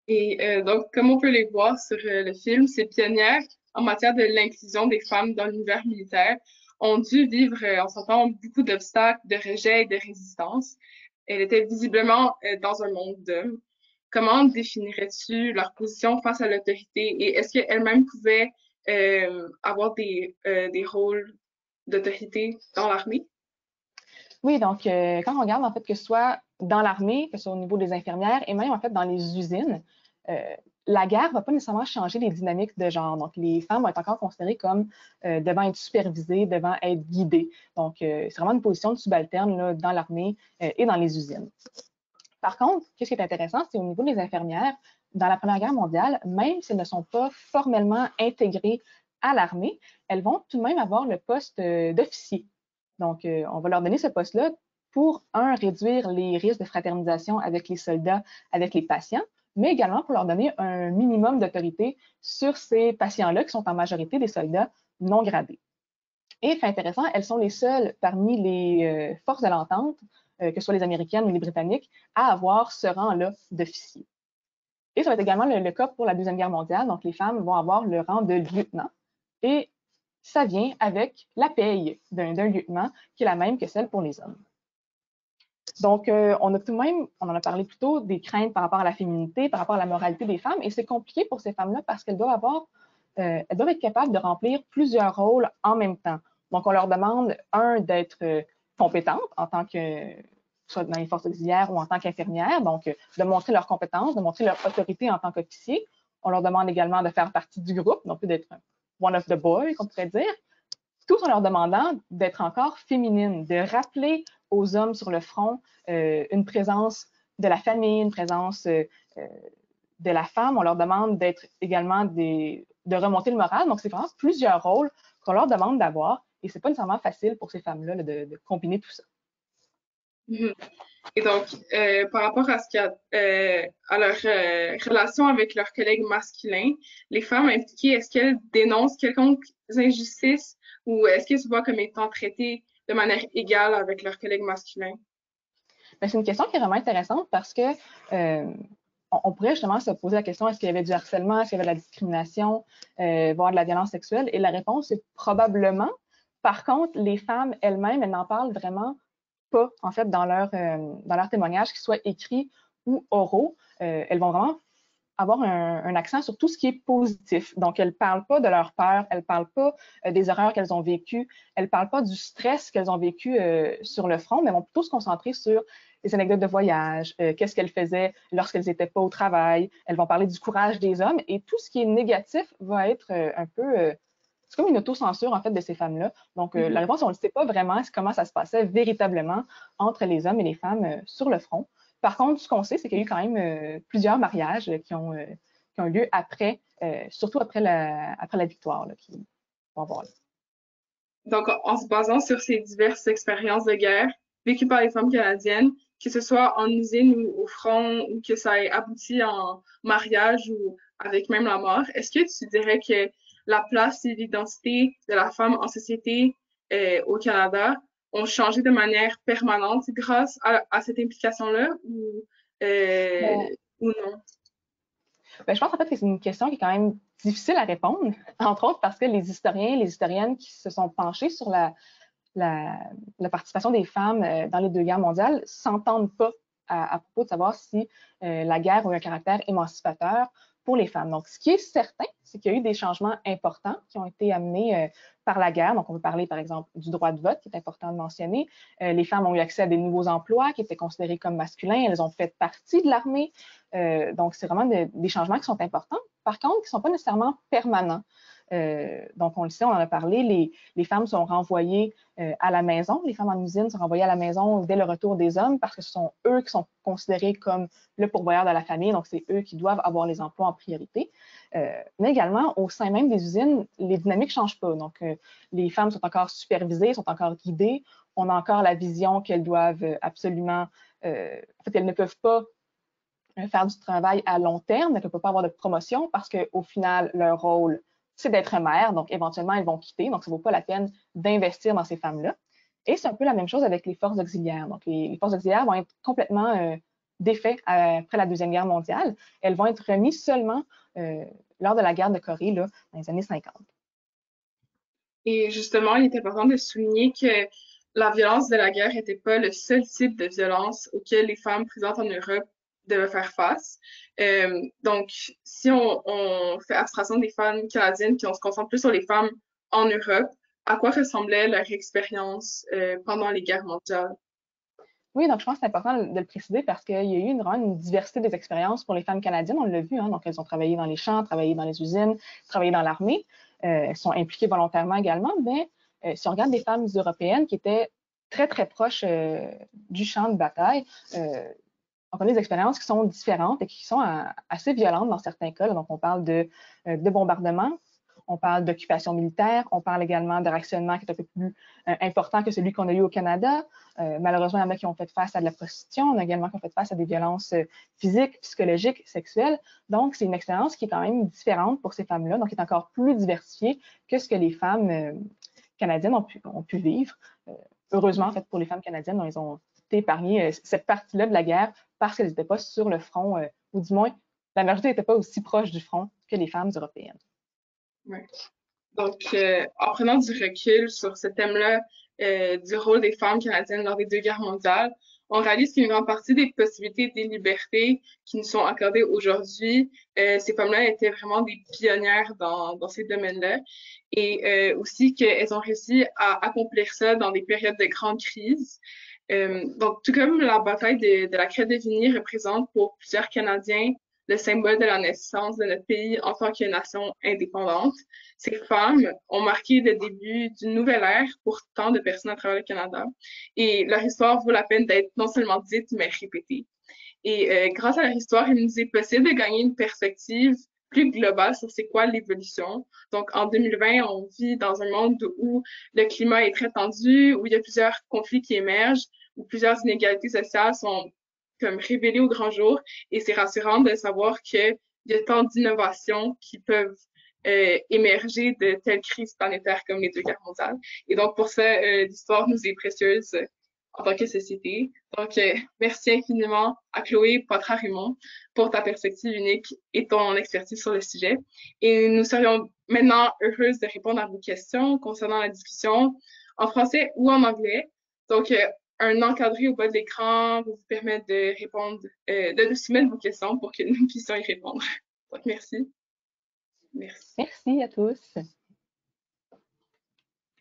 Et donc, comme on peut les voir sur le film, ces pionnières en matière de l'inclusion des femmes dans l'univers militaire ont dû vivre, on s'entend, beaucoup d'obstacles, de rejets et de résistance. Elles étaient visiblement dans un monde d'hommes. Comment définirais-tu leur position face à l'autorité et est-ce qu'elles-mêmes pouvaient avoir des rôles d'autorité dans l'armée? Oui, donc quand on regarde en fait que ce soit dans l'armée, que ce soit au niveau des infirmières et même en fait dans les usines, la guerre ne va pas nécessairement changer les dynamiques de genre. Donc, les femmes vont être encore considérées comme devant être supervisées, devant être guidées. Donc, c'est vraiment une position de subalterne là, dans l'armée et dans les usines. Par contre, ce qui est intéressant, c'est au niveau des infirmières, dans la Première Guerre mondiale, même si elles ne sont pas formellement intégrées à l'armée, elles vont tout de même avoir le poste d'officier. Donc, on va leur donner ce poste-là pour, réduire les risques de fraternisation avec les soldats, avec les patients, mais également pour leur donner un minimum d'autorité sur ces patients-là qui sont en majorité des soldats non gradés. Et fait intéressant, elles sont les seules parmi les forces de l'entente, que ce soit les Américaines ou les Britanniques, à avoir ce rang-là d'officier. Et ça va être également le cas pour la Deuxième Guerre mondiale. Donc, les femmes vont avoir le rang de lieutenant. Et ça vient avec la paye d'un lieutenant, qui est la même que celle pour les hommes. Donc, on a tout de même, on en a parlé plus tôt, des craintes par rapport à la féminité, par rapport à la moralité des femmes. Et c'est compliqué pour ces femmes-là parce qu'elles doivent être capables de remplir plusieurs rôles en même temps. Donc, on leur demande, d'être compétentes en tant que, soit dans les forces auxiliaires ou en tant qu'infirmières, donc de montrer leurs compétences, de montrer leur autorité en tant qu'officier. On leur demande également de faire partie du groupe, donc d'être one of the boys, qu'on pourrait dire, tout en leur demandant d'être encore féminines, de rappeler aux hommes sur le front une présence de la famille, une présence de la femme. On leur demande d'être également de remonter le moral. Donc, c'est vraiment plusieurs rôles qu'on leur demande d'avoir et c'est pas nécessairement facile pour ces femmes-là de combiner tout ça. Et donc, par rapport à à leur relation avec leurs collègues masculins, les femmes impliquées, est-ce qu'elles dénoncent quelconque injustice ou est-ce qu'elles se voient comme étant traitées de manière égale avec leurs collègues masculins? Ben, c'est une question qui est vraiment intéressante parce que on pourrait justement se poser la question, est-ce qu'il y avait du harcèlement, est-ce qu'il y avait de la discrimination, voire de la violence sexuelle? Et la réponse est probablement. Par contre, les femmes elles-mêmes, elles n'en parlent vraiment pas, en fait, dans leur témoignages, qu'ils soient écrits ou oraux. Elles vont vraiment avoir un accent sur tout ce qui est positif. Donc, elles ne parlent pas de leur peur, elles ne parlent pas des horreurs qu'elles ont vécues, elles ne parlent pas du stress qu'elles ont vécu sur le front, mais elles vont plutôt se concentrer sur les anecdotes de voyage, qu'est-ce qu'elles faisaient lorsqu'elles n'étaient pas au travail. Elles vont parler du courage des hommes et tout ce qui est négatif va être un peu... c'est comme une autocensure, en fait, de ces femmes-là. Donc, la réponse, on ne sait pas vraiment comment ça se passait véritablement entre les hommes et les femmes sur le front. Par contre, ce qu'on sait, c'est qu'il y a eu quand même plusieurs mariages qui ont eu lieu après, surtout après la victoire qui vont avoir lieu. Donc, en se basant sur ces diverses expériences de guerre vécues par les femmes canadiennes, que ce soit en usine ou au front, ou que ça ait abouti en mariage ou avec même la mort, est-ce que tu dirais que la place et l'identité de la femme en société au Canada ont changé de manière permanente grâce à cette implication-là ou non? Ben, je pense en fait que c'est une question qui est quand même difficile à répondre, entre autres parce que les historiens et les historiennes qui se sont penchés sur la participation des femmes dans les deux guerres mondiales s'entendent pas à propos de savoir si la guerre a eu un caractère émancipateur pour les femmes. Donc, ce qui est certain, c'est qu'il y a eu des changements importants qui ont été amenés par la guerre. Donc, on peut parler, par exemple, du droit de vote, qui est important de mentionner. Les femmes ont eu accès à des nouveaux emplois qui étaient considérés comme masculins. Elles ont fait partie de l'armée. Donc, c'est vraiment des changements qui sont importants. Par contre, qui ne sont pas nécessairement permanents. Donc, on le sait, on en a parlé, les femmes sont renvoyées à la maison. Les femmes en usine sont renvoyées à la maison dès le retour des hommes parce que ce sont eux qui sont considérés comme le pourvoyeur de la famille. Donc, c'est eux qui doivent avoir les emplois en priorité. Mais également, au sein même des usines, les dynamiques ne changent pas. Donc, les femmes sont encore supervisées, sont encore guidées. On a encore la vision qu'elles doivent absolument... en fait, elles ne peuvent pas faire du travail à long terme, elles ne peuvent pas avoir de promotion parce qu'au final, leur rôle, c'est d'être mère. Donc, éventuellement, elles vont quitter. Donc, ça ne vaut pas la peine d'investir dans ces femmes-là. Et c'est un peu la même chose avec les forces auxiliaires. Donc, les forces auxiliaires vont être complètement défaites après la Deuxième Guerre mondiale. Elles vont être remises seulement lors de la guerre de Corée, là, dans les années 50. Et justement, il est important de souligner que la violence de la guerre n'était pas le seul type de violence auquel les femmes présentes en Europe devaient faire face. Donc, si on fait abstraction des femmes canadiennes, puis on se concentre plus sur les femmes en Europe, à quoi ressemblait leur expérience pendant les guerres mondiales? Oui, donc je pense que c'est important de le préciser parce qu'il y a eu vraiment une diversité des expériences pour les femmes canadiennes, on l'a vu, hein, donc elles ont travaillé dans les champs, travaillé dans les usines, travaillé dans l'armée, elles sont impliquées volontairement également, mais si on regarde des femmes européennes qui étaient très, très proches du champ de bataille, on a des expériences qui sont différentes et qui sont assez violentes dans certains cas. Là, donc, on parle de bombardements. On parle d'occupation militaire, on parle également de rationnement qui est un peu plus important que celui qu'on a eu au Canada. Malheureusement, il y en a qui ont fait face à de la prostitution, on a également qui ont fait face à des violences physiques, psychologiques, sexuelles. Donc, c'est une expérience qui est quand même différente pour ces femmes-là, donc qui est encore plus diversifiée que ce que les femmes canadiennes ont pu vivre. Heureusement, en fait, pour les femmes canadiennes, ils ont été épargnées cette partie-là de la guerre parce qu'elles n'étaient pas sur le front, ou du moins, la majorité n'était pas aussi proche du front que les femmes européennes. Oui. Donc, en prenant du recul sur ce thème-là du rôle des femmes canadiennes lors des deux guerres mondiales, on réalise qu'une grande partie des possibilités et des libertés qui nous sont accordées aujourd'hui, ces femmes-là étaient vraiment des pionnières dans ces domaines-là. Et aussi qu'elles ont réussi à accomplir ça dans des périodes de grande crise. Donc, tout comme la bataille de la crête de Vigny représente pour plusieurs Canadiens le symbole de la naissance de notre pays en tant que nation indépendante, ces femmes ont marqué le début d'une nouvelle ère pour tant de personnes à travers le Canada. Et leur histoire vaut la peine d'être non seulement dite, mais répétée. Et grâce à leur histoire, il nous est possible de gagner une perspective plus globale sur c'est quoi l'évolution. Donc, en 2020, on vit dans un monde où le climat est très tendu, où il y a plusieurs conflits qui émergent, où plusieurs inégalités sociales sont comme révélées au grand jour. Et c'est rassurant de savoir qu'il y a tant d'innovations qui peuvent émerger de telles crises planétaires comme les deux guerres mondiales. Et donc, pour ça, l'histoire nous est précieuse en tant que société. Donc, merci infiniment à Chloé Poitras-Raymond pour ta perspective unique et ton expertise sur le sujet. Et nous serions maintenant heureuses de répondre à vos questions concernant la discussion en français ou en anglais. Donc, un encadré au bas de l'écran vous permettre de répondre, de nous soumettre vos questions pour que nous puissions y répondre. Donc, merci. Merci. Merci à tous.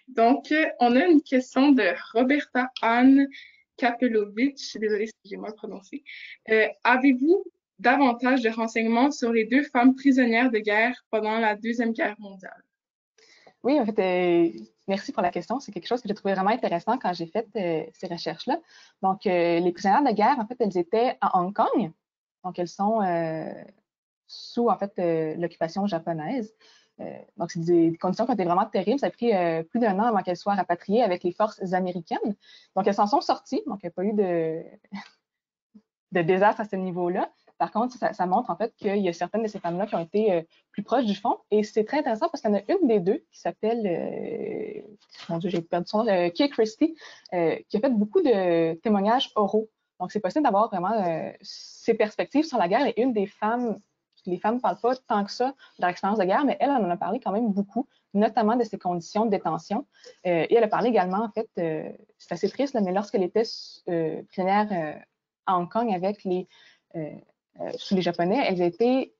Donc, on a une question de Roberta Anne Kapelovic. Désolée si j'ai mal prononcé. Avez-vous davantage de renseignements sur les deux femmes prisonnières de guerre pendant la Deuxième Guerre mondiale? Oui, en fait, merci pour la question. C'est quelque chose que j'ai trouvé vraiment intéressant quand j'ai fait ces recherches-là. Donc, les prisonnières de guerre, en fait, elles étaient à Hong Kong. Donc, elles sont sous, en fait, l'occupation japonaise. Donc, c'est des conditions qui ont été vraiment terribles. Ça a pris plus d'1 an avant qu'elles soient rapatriées avec les forces américaines. Donc, elles s'en sont sorties. Donc, il n'y a pas eu de désastre à ce niveau-là. Par contre, ça montre en fait qu'il y a certaines de ces femmes-là qui ont été plus proches du front. Et c'est très intéressant parce qu'il y en a une des deux qui s'appelle, mon Dieu, j'ai perdu son nom, Kay Christie, qui a fait beaucoup de témoignages oraux. Donc, c'est possible d'avoir vraiment ces perspectives sur la guerre. Et une des femmes, les femmes ne parlent pas tant que ça de leur expérience de guerre, mais elle en a parlé quand même beaucoup, notamment de ses conditions de détention. Et elle a parlé également, en fait, c'est assez triste, là, mais lorsqu'elle était prisonnière à Hong Kong avec sous les Japonais, il y avait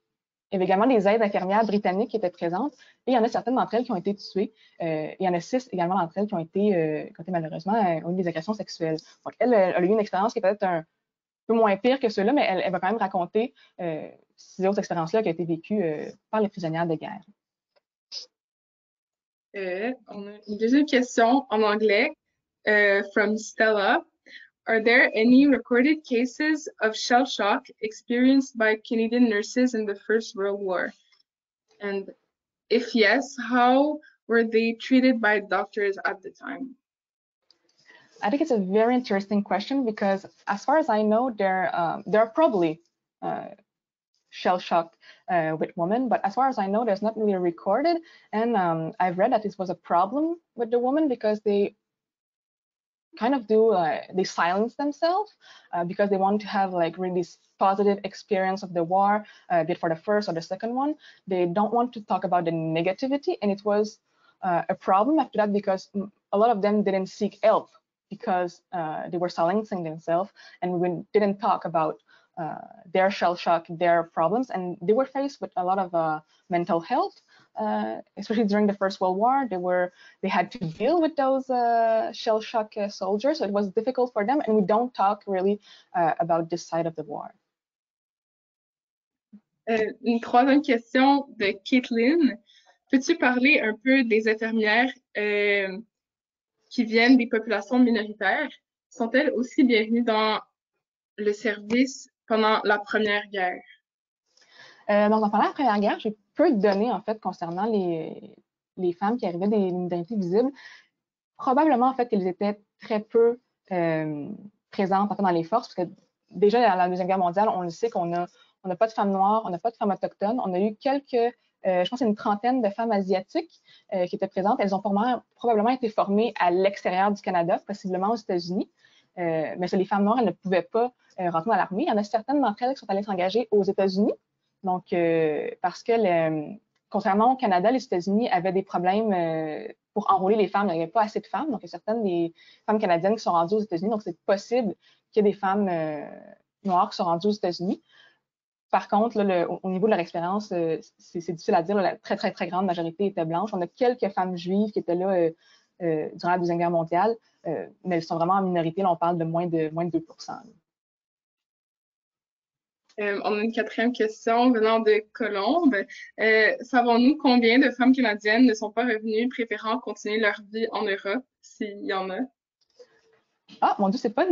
également des aides infirmières britanniques qui étaient présentes et il y en a certaines d'entre elles qui ont été tuées. Il y en a 6 également d'entre elles qui ont été malheureusement ont eu des agressions sexuelles. Donc, elle a eu une expérience qui est peut-être un peu moins pire que ceux-là, mais elle va quand même raconter ces autres expériences-là qui ont été vécues par les prisonnières de guerre. On a une deuxième question en anglais from Stella. Are there any recorded cases of shell shock experienced by Canadian nurses in the First World War? And if yes, how were they treated by doctors at the time? I think it's a very interesting question because, as far as I know, there are probably shell shock with women, but as far as I know, there's not really recorded. And I've read that this was a problem with the women because they kind of they silence themselves because they want to have like really this positive experience of the war, be it for the first or the second one. They don't want to talk about the negativity, and it was a problem after that because a lot of them didn't seek help because they were silencing themselves, and we didn't talk about their shell shock, their problems, and they were faced with a lot of mental health. Especially during the First World War, they had to deal with those shell shock soldiers, so it was difficult for them, and we don't talk really about this side of the war. Une troisième question de Caitlin. Peux-tu parler un peu des infirmières qui viennent des populations minoritaires? Sont-elles aussi bienvenues dans le service pendant la Première Guerre? Donc, pendant la Première Guerre, j'ai peu de données, en fait, concernant les femmes qui arrivaient des minorités visibles. Probablement, en fait, qu'elles étaient très peu présentes en fait, dans les forces, parce que déjà, dans la Deuxième Guerre mondiale, on le sait qu'on n'a pas de femmes noires, on n'a pas de femmes autochtones. On a eu je pense, une trentaine de femmes asiatiques qui étaient présentes. Elles ont probablement été formées à l'extérieur du Canada, possiblement aux États-Unis. Mais les femmes noires, elles ne pouvaient pas rentrer dans l'armée. Il y en a certaines d'entre elles qui sont allées s'engager aux États-Unis. Donc, parce que, contrairement au Canada, les États-Unis avaient des problèmes pour enrôler les femmes. Il n'y avait pas assez de femmes. Donc, il y a certaines des femmes canadiennes qui sont rendues aux États-Unis. Donc, c'est possible qu'il y ait des femmes noires qui sont rendues aux États-Unis. Par contre, là, au niveau de leur expérience, c'est difficile à dire. La très, très, très grande majorité était blanche. On a quelques femmes juives qui étaient là durant la Deuxième Guerre mondiale, mais elles sont vraiment en minorité. Là, on parle de moins de 2%. On a une quatrième question venant de Colombe. Savons-nous combien de femmes canadiennes ne sont pas revenues, préférant continuer leur vie en Europe, s'il y en a? Ah, mon Dieu, c'est pas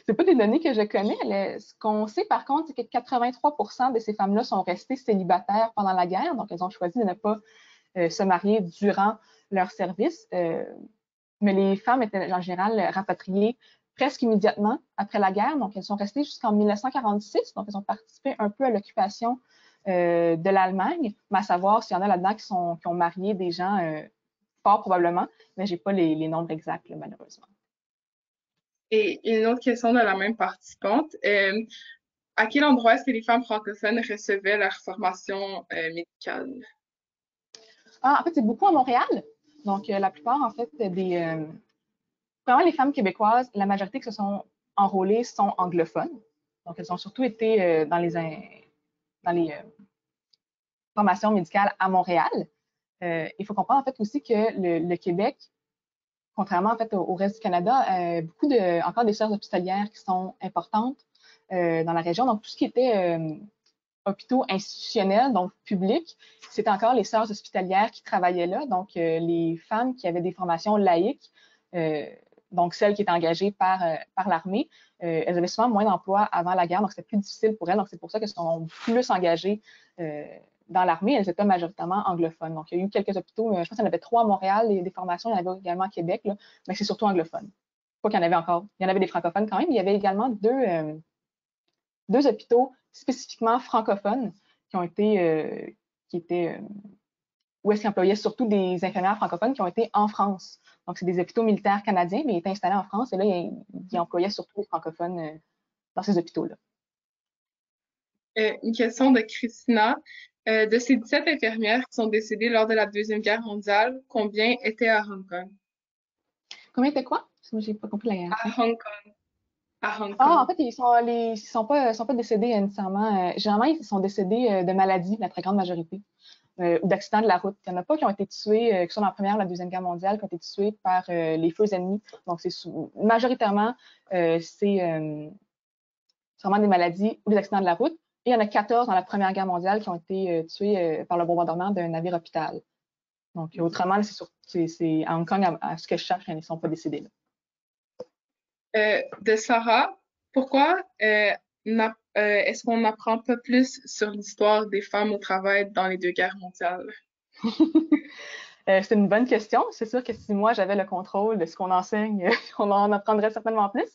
c'est pas des données que je connais. Ce qu'on sait, par contre, c'est que 83% de ces femmes-là sont restées célibataires pendant la guerre. Donc, elles ont choisi de ne pas se marier durant leur service. Mais les femmes étaient en général rapatriées presque immédiatement après la guerre. Donc, elles sont restées jusqu'en 1946. Donc, elles ont participé un peu à l'occupation de l'Allemagne, mais à savoir s'il y en a là-dedans qui ont marié des gens, fort probablement, mais je n'ai pas les nombres exacts, là, malheureusement. Et une autre question de la même participante. À quel endroit est-ce que les femmes francophones recevaient leur formation médicale? Ah, en fait, c'est beaucoup à Montréal. Donc, la plupart, en fait, vraiment, les femmes québécoises, la majorité qui se sont enrôlées sont anglophones. Donc, elles ont surtout été dans les formations médicales à Montréal. Il faut comprendre, en fait, aussi que le Québec, contrairement, en fait, au reste du Canada, a encore des sœurs hospitalières qui sont importantes dans la région. Donc, tout ce qui était hôpitaux institutionnels, donc publics, c'était encore les sœurs hospitalières qui travaillaient là. Donc, les femmes qui avaient des formations laïques, donc celles qui étaient engagées par l'armée, elles avaient souvent moins d'emplois avant la guerre, donc c'était plus difficile pour elles. Donc, c'est pour ça qu'elles sont plus engagées dans l'armée. Elles étaient majoritairement anglophones. Donc, il y a eu quelques hôpitaux, je pense qu'il y en avait 3 à Montréal, des formations, il y en avait également à Québec, là, mais c'est surtout anglophone. Pas qu'il y en avait encore. Il y en avait des francophones quand même. Il y avait également deux hôpitaux spécifiquement francophones où est-ce qu'ils employaient surtout des infirmières francophones qui ont été en France. Donc, c'est des hôpitaux militaires canadiens, mais ils étaient installés en France et là, ils employaient surtout les francophones dans ces hôpitaux-là. Une question de Christina. De ces 17 infirmières qui sont décédées lors de la Deuxième Guerre mondiale, combien étaient à Hong Kong? Combien était quoi? Parce que moi, j'ai pas compris la À question. Hong Kong. À Hong Ah, en Kong. fait, ils sont pas décédés nécessairement. Généralement, ils sont décédés de maladies, la très grande majorité, ou d'accidents de la route. Il n'y en a pas qui ont été tués, que ce soit dans la Première ou la Deuxième Guerre mondiale, qui ont été tués par les feux ennemis. Donc, majoritairement, c'est vraiment des maladies ou des accidents de la route. Et il y en a 14 dans la Première Guerre mondiale qui ont été tués par le bombardement d'un navire hôpital. Donc, autrement, c'est à Hong Kong, à ce que je cherche, ils ne sont pas décédés là. De Sarah, pourquoi est-ce qu'on n'apprend pas plus sur l'histoire des femmes au travail dans les 2 guerres mondiales? C'est une bonne question. C'est sûr que si moi j'avais le contrôle de ce qu'on enseigne, on en apprendrait certainement plus.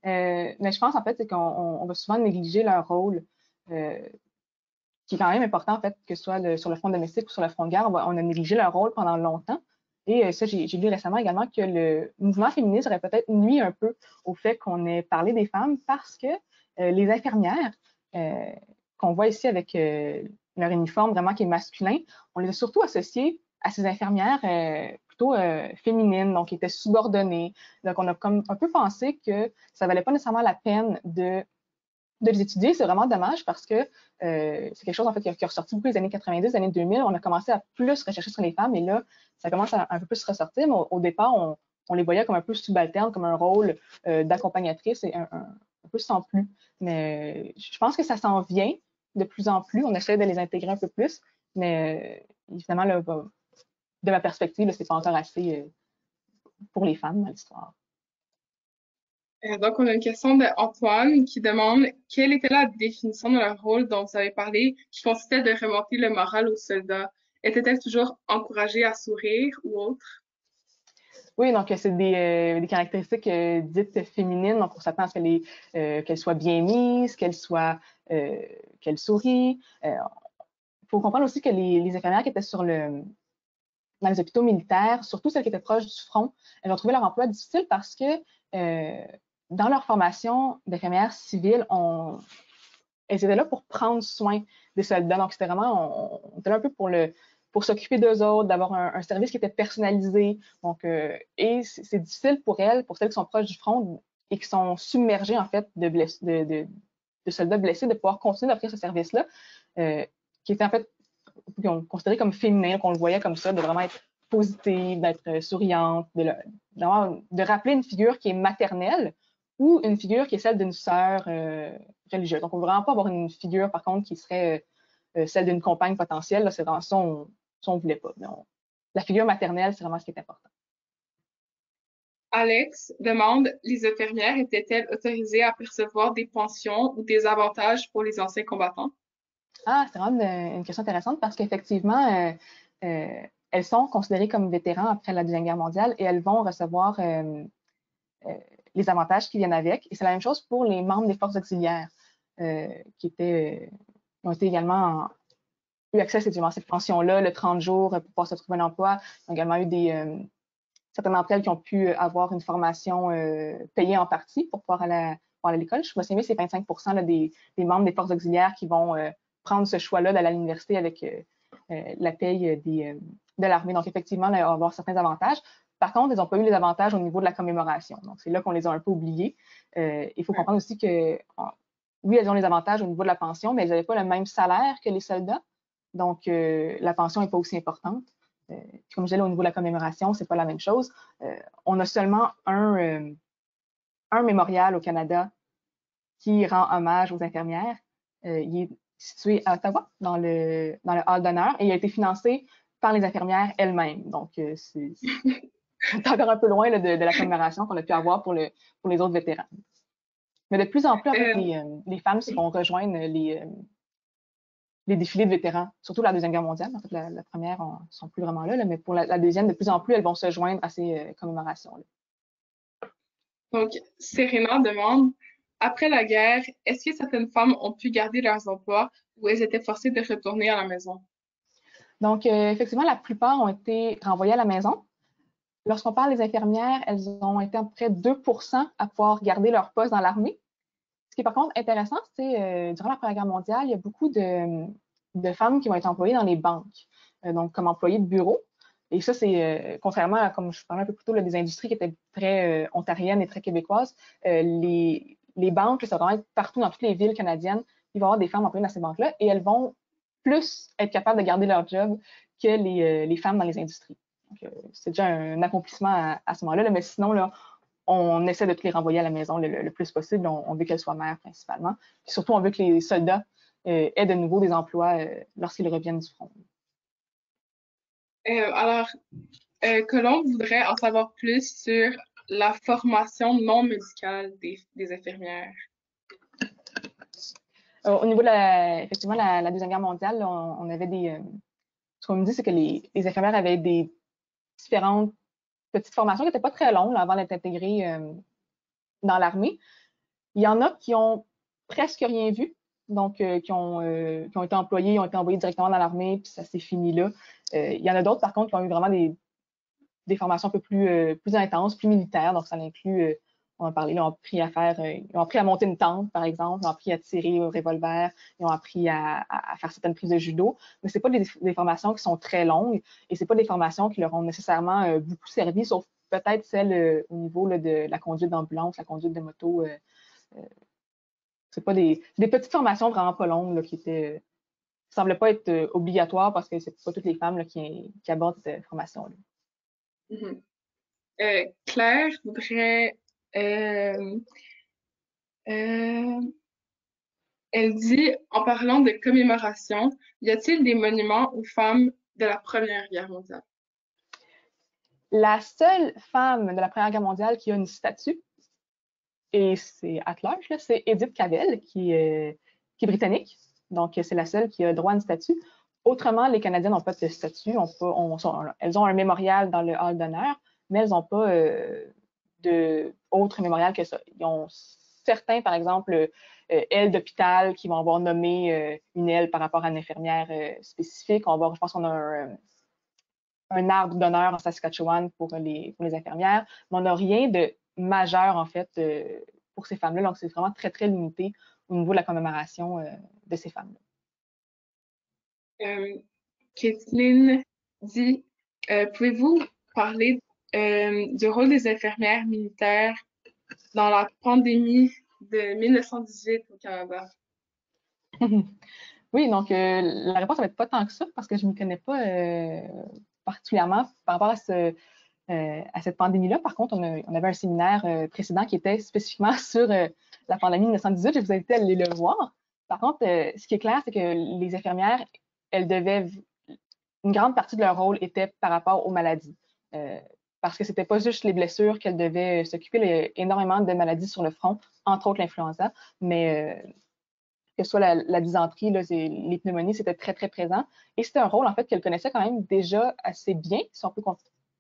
Mais je pense en fait c'est qu'on va souvent négliger leur rôle, qui est quand même important en fait, que ce soit sur le front domestique ou sur le front de guerre. On a négligé leur rôle pendant longtemps. Et ça, j'ai lu récemment également que le mouvement féministe aurait peut-être nuit un peu au fait qu'on ait parlé des femmes parce que les infirmières qu'on voit ici avec leur uniforme vraiment qui est masculin, on les a surtout associées à ces infirmières plutôt féminines, donc qui étaient subordonnées. Donc, on a comme un peu pensé que ça valait pas nécessairement la peine de les étudier. C'est vraiment dommage parce que c'est quelque chose en fait qui a ressorti beaucoup les années 90, les années 2000. On a commencé à plus rechercher sur les femmes et là, ça commence à un peu plus ressortir. Mais au départ, on les voyait comme un peu subalternes, comme un rôle d'accompagnatrice et un peu sans plus. Mais je pense que ça s'en vient de plus en plus. On essaie de les intégrer un peu plus, mais évidemment, là, de ma perspective, c'est pas encore assez pour les femmes dans l'histoire. Donc, on a une question d'Antoine qui demande quelle était la définition de leur rôle dont vous avez parlé, qui consistait de remonter le moral aux soldats. Était-elle toujours encouragée à sourire ou autre? Oui, donc c'est des caractéristiques dites féminines. Donc, on s'attend à ce qu'elles soient bien mises, qu'elles sourient. Il faut comprendre aussi que les infirmières qui étaient dans les hôpitaux militaires, surtout celles qui étaient proches du front, elles ont trouvé leur emploi difficile parce que dans leur formation d'infirmières civiles, elles étaient là pour prendre soin des soldats. Donc, c'était vraiment, on était là un peu pour s'occuper d'eux autres, d'avoir un service qui était personnalisé. Donc, et c'est difficile pour elles, pour celles qui sont proches du front et qui sont submergées, en fait, de soldats blessés, de pouvoir continuer d'offrir ce service-là, qui était en fait considéré comme féminin, qu'on le voyait comme ça, de vraiment être positive, d'être souriante, de rappeler une figure qui est maternelle ou une figure qui est celle d'une sœur religieuse. Donc, on ne veut vraiment pas avoir une figure, par contre, qui serait celle d'une compagne potentielle. Là, c'est vraiment ça, on ne voulait pas. Mais la figure maternelle, c'est vraiment ce qui est important. Alex demande, les infirmières étaient-elles autorisées à percevoir des pensions ou des avantages pour les anciens combattants? Ah, c'est vraiment une question intéressante parce qu'effectivement, elles sont considérées comme vétérans après la Deuxième Guerre mondiale et elles vont recevoir les avantages qui viennent avec. Et c'est la même chose pour les membres des forces auxiliaires qui ont été également eu accès à cette pension-là, le 30 jours pour pouvoir se trouver un emploi. Ils ont également eu certaines d'entre elles qui ont pu avoir une formation payée en partie pour pouvoir aller à l'école. Je me souviens, c'est 25 là, des membres des forces auxiliaires qui vont prendre ce choix-là d'aller à l'université avec la paye de l'armée. Donc, effectivement, là, il va y avoir certains avantages. Par contre, ils n'ont pas eu les avantages au niveau de la commémoration. Donc, c'est là qu'on les a un peu oubliés. Il faut comprendre aussi que, oui, elles ont les avantages au niveau de la pension, mais elles n'avaient pas le même salaire que les soldats. Donc, la pension n'est pas aussi importante. Comme je disais, au niveau de la commémoration, c'est pas la même chose. On a seulement un mémorial au Canada qui rend hommage aux infirmières. Il est situé à Ottawa, dans le hall d'honneur, et il a été financé par les infirmières elles-mêmes. Donc, c'est encore un peu loin là, de la commémoration qu'on a pu avoir pour les autres vétérans. Mais de plus en plus, en fait, les femmes vont rejoindre les défilés de vétérans, surtout la Deuxième Guerre mondiale. En fait, la première, ne sont plus vraiment là, mais pour la deuxième, de plus en plus, elles vont se joindre à ces commémorations-là. Donc, Serena demande, après la guerre, est-ce que certaines femmes ont pu garder leurs emplois ou elles étaient forcées de retourner à la maison? Donc, effectivement, la plupart ont été renvoyées à la maison. Lorsqu'on parle des infirmières, elles ont été à peu près 2 à pouvoir garder leur poste dans l'armée. Ce qui est par contre intéressant, c'est durant la Première Guerre mondiale, il y a beaucoup de femmes qui vont être employées dans les banques, donc comme employées de bureau. Et ça, c'est contrairement à, comme je parlais un peu plus tôt, là, des industries qui étaient très ontariennes et très québécoises, les banques, ça va vraiment être partout dans toutes les villes canadiennes. Il va y avoir des femmes employées dans ces banques-là et elles vont plus être capables de garder leur job que les femmes dans les industries. C'est déjà un accomplissement à ce moment-là, mais sinon, là, on essaie de toutes les renvoyer à la maison le plus possible. On veut qu'elles soient mères principalement. Puis surtout, on veut que les soldats aient de nouveau des emplois lorsqu'ils reviennent du front. Alors, Colombe voudrait en savoir plus sur la formation non médicale des infirmières. Au niveau de effectivement, la Deuxième Guerre mondiale, là, on avait ce qu'on me dit, c'est que les infirmières avaient des différentes petites formations qui n'étaient pas très longues là, avant d'être intégrées dans l'armée. Il y en a qui ont presque rien vu, donc qui ont été employés, ont été envoyés directement dans l'armée, puis ça s'est fini là. Il y en a d'autres, par contre, qui ont eu vraiment des formations un peu plus intenses, plus militaires, donc ça inclut, on a parlé, ils ont appris ils ont appris à monter une tente, par exemple, ils ont appris à tirer au revolver, ils ont appris à faire certaines prises de judo, mais c'est pas des formations qui sont très longues et c'est pas des formations qui leur ont nécessairement beaucoup servi, sauf peut-être celles au niveau là, de la conduite d'ambulance, la conduite de moto. C'est pas des petites formations vraiment pas longues là, qui semblaient pas être obligatoires parce que c'est pas toutes les femmes là, qui abordent cette formation-là. Mm-hmm. Claire voudrait elle dit, en parlant de commémoration, y a-t-il des monuments aux femmes de la Première Guerre mondiale? La seule femme de la Première Guerre mondiale qui a une statue et c'est at large, c'est Edith Cavell, qui est britannique. Donc, c'est la seule qui a droit à un statut. Autrement, les Canadiennes n'ont pas de statut. Elles ont un mémorial dans le hall d'honneur, mais elles n'ont pas d'autre mémorial que ça. Ils ont certains, par exemple, ailes d'hôpital qui vont avoir nommé une aile par rapport à une infirmière spécifique. Je pense qu'on a un arbre d'honneur en Saskatchewan pour les infirmières, mais on n'a rien de majeur, en fait, pour ces femmes-là. Donc, c'est vraiment très, très limité au niveau de la commémoration de ces femmes-là. Kathleen dit, pouvez-vous parler du rôle des infirmières militaires dans la pandémie de 1918 au Canada? Oui, donc la réponse va être pas tant que ça parce que je ne m'y connais pas particulièrement par rapport à cette pandémie-là. Par contre, on avait un séminaire précédent qui était spécifiquement sur la pandémie de 1918. Je vous invite à aller le voir. Par contre, ce qui est clair, c'est que les infirmières, une grande partie de leur rôle était par rapport aux maladies. Parce que c'était pas juste les blessures qu'elles devaient s'occuper. Il y a énormément de maladies sur le front, entre autres l'influenza, mais que ce soit la dysenterie, les pneumonies, c'était très, très présent. Et c'était un rôle, en fait, qu'elles connaissaient quand même déjà assez bien, si on peut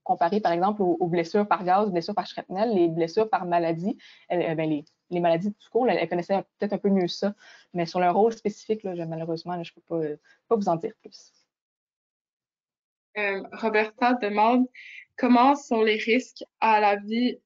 comparer, par exemple, aux blessures par gaz, blessures par shrapnel, les blessures par maladie, les maladies de tout court, elles connaissaient peut-être un peu mieux ça. Mais sur leur rôle spécifique, malheureusement, je ne peux pas vous en dire plus. Roberta demande comment sont les risques à la vie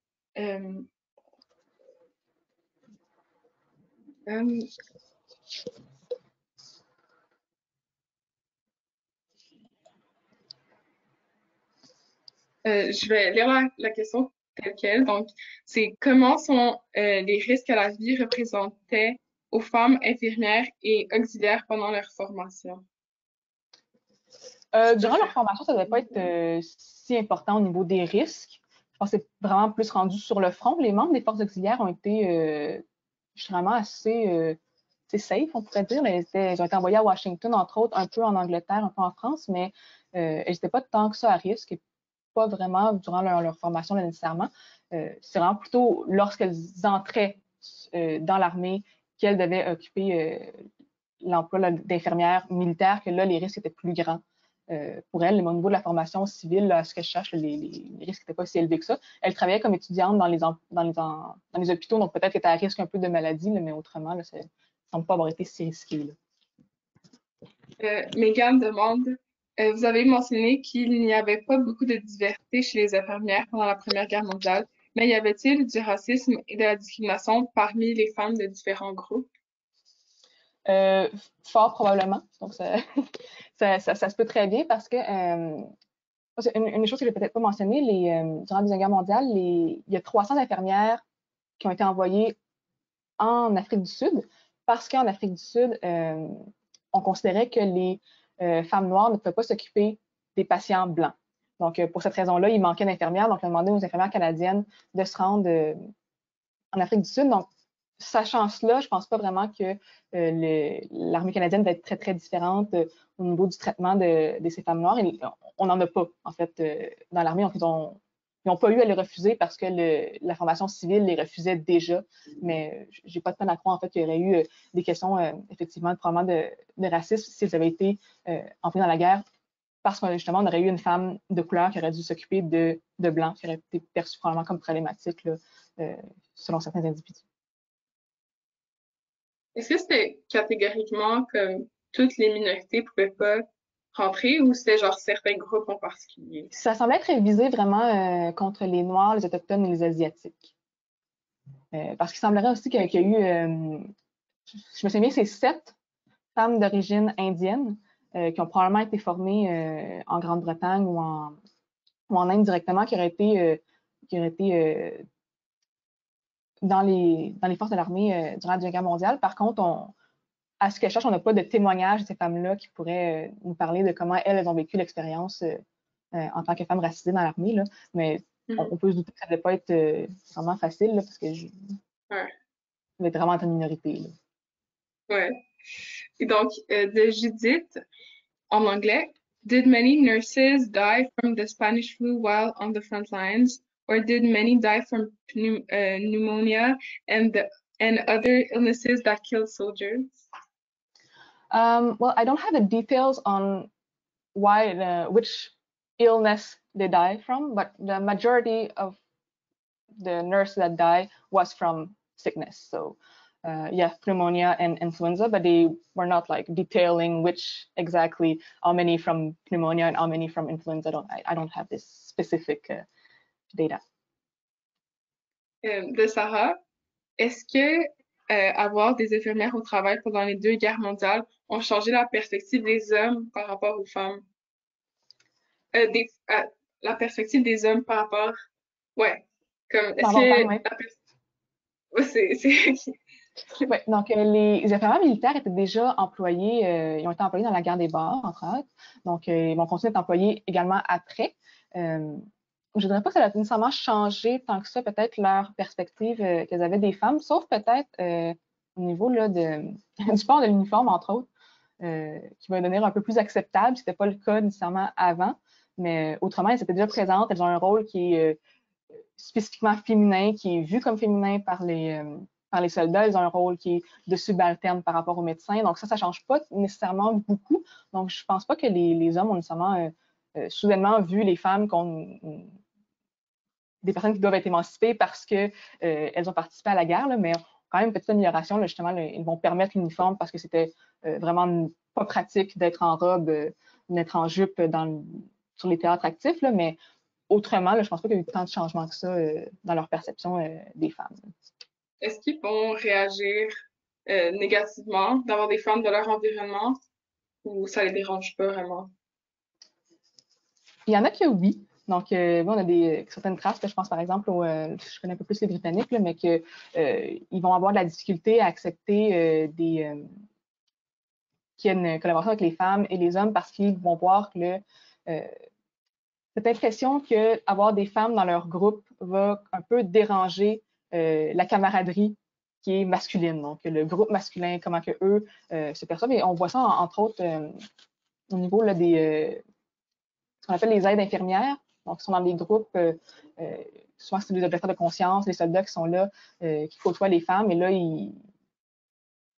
je vais lire la question telle quelle. Donc, c'est comment sont les risques à la vie représentés aux femmes infirmières et auxiliaires pendant leur formation? Durant leur formation, ça ne devait pas être si important au niveau des risques. Je pense que c'est vraiment plus rendu sur le front. Les membres des forces auxiliaires ont été vraiment assez safe, on pourrait dire. Ils ont été envoyés à Washington, entre autres, un peu en Angleterre, un peu en France, mais elles n'étaient pas tant que ça à risque, et pas vraiment durant leur formation là, nécessairement. C'est vraiment plutôt lorsqu'elles entraient dans l'armée qu'elles devaient occuper l'emploi d'infirmière militaire, que là, les risques étaient plus grands. Pour elle, au niveau de la formation civile, là, à ce que je cherche, les risques n'étaient pas si élevés que ça. Elle travaillait comme étudiante dans les hôpitaux, donc peut-être qu'elle était à risque un peu de maladie, là, mais autrement, là, ça ne semble pas avoir été si risqué. Megan demande, vous avez mentionné qu'il n'y avait pas beaucoup de diversité chez les infirmières pendant la Première Guerre mondiale, mais y avait-il du racisme et de la discrimination parmi les femmes de différents groupes? Fort probablement. Donc, ça se peut très bien parce que une chose que je n'ai peut-être pas mentionnée, durant la Deuxième Guerre mondiale, il y a 300 infirmières qui ont été envoyées en Afrique du Sud parce qu'en Afrique du Sud, on considérait que les femmes noires ne pouvaient pas s'occuper des patients blancs. Donc, pour cette raison-là, il manquait d'infirmières. Donc, on a demandé aux infirmières canadiennes de se rendre en Afrique du Sud. Donc, sachant cela, je ne pense pas vraiment que l'armée canadienne va être très, très différente au niveau du traitement de ces femmes noires. Et on n'en a pas, en fait, dans l'armée. Ils n'ont pas eu à les refuser parce que la formation civile les refusait déjà. Mais je n'ai pas de peine à croire, en fait, qu'il y aurait eu des questions, effectivement, probablement de racisme s'ils avaient été envoyés dans la guerre. Parce que, justement, on aurait eu une femme de couleur qui aurait dû s'occuper de blancs, qui aurait été perçue probablement comme problématique, là, selon certains individus. Est-ce que c'était catégoriquement comme toutes les minorités pouvaient pas rentrer ou c'était genre certains groupes en particulier? Ça semblait être visé vraiment contre les Noirs, les Autochtones et les Asiatiques. Parce qu'il semblerait aussi qu'il y a eu, je me souviens, c'est 7 femmes d'origine indienne qui ont probablement été formées en Grande-Bretagne ou en Inde directement, qui auraient été dans les forces de l'armée durant la Deuxième Guerre mondiale. Par contre, à ce que je cherche, on n'a pas de témoignages de ces femmes-là qui pourraient nous parler de comment elles ont vécu l'expérience en tant que femmes racisées dans l'armée. Mais on peut se douter que ça ne devait pas être vraiment facile là, parce que ça devait être vraiment une minorité. Là. Ouais. Et donc, de Judith, en anglais, Did many nurses die from the Spanish flu while on the front lines? or did many die from pneumonia and other illnesses that killed soldiers? Well, I don't have the details on which illness they died from, but the majority of the nurses that died was from sickness. So yeah, pneumonia and influenza, but they were not like detailing which exactly, how many from pneumonia and how many from influenza. I don't have this specific data. De Sarah, est-ce que avoir des infirmières au travail pendant les 2 guerres mondiales ont changé la perspective des hommes par rapport aux femmes? La perspective des hommes par rapport... Ouais, comme, est-ce que... Ouais. Ouais, c'est... Ouais, donc les infirmières militaires étaient déjà employés, ils ont été employés dans la guerre des Bars, entre autres. Donc, ils vont continuer d'être employés également après. Je ne dirais pas que ça a nécessairement changé tant que ça, peut-être leur perspective qu'elles avaient des femmes, sauf peut-être au niveau là, du port de l'uniforme, entre autres, qui va devenir un peu plus acceptable. Ce n'était pas le cas nécessairement avant, mais autrement, elles étaient déjà présentes. Elles ont un rôle qui est spécifiquement féminin, qui est vu comme féminin par les soldats. Ils ont un rôle qui est de subalterne par rapport aux médecins. Donc ça ne change pas nécessairement beaucoup. Donc je ne pense pas que les hommes ont nécessairement soudainement vu les femmes comme des personnes qui doivent être émancipées parce qu'elles ont participé à la guerre, là, mais quand même une petite amélioration. Là, justement, là, ils vont permettre l'uniforme parce que c'était vraiment pas pratique d'être en robe, d'être en jupe sur les théâtres actifs, là, mais autrement, là, je ne pense pas qu'il y a eu tant de changements que ça dans leur perception des femmes. Est-ce qu'ils vont réagir négativement d'avoir des femmes dans leur environnement ou ça les dérange pas vraiment? Il y en a que oui. Donc, on a certaines traces, je pense par exemple, je connais un peu plus les Britanniques, là, mais qu'ils vont avoir de la difficulté à accepter qu'il y ait une collaboration avec les femmes et les hommes parce qu'ils vont voir que cette impression qu'avoir des femmes dans leur groupe va un peu déranger la camaraderie qui est masculine. Donc, le groupe masculin, comment que eux se perçoivent. Et on voit ça, entre autres, au niveau là, ce qu'on appelle les aides infirmières. Donc, ils sont dans des groupes, souvent c'est des objecteurs de conscience, les soldats qui sont là, qui côtoient les femmes. Et là, ils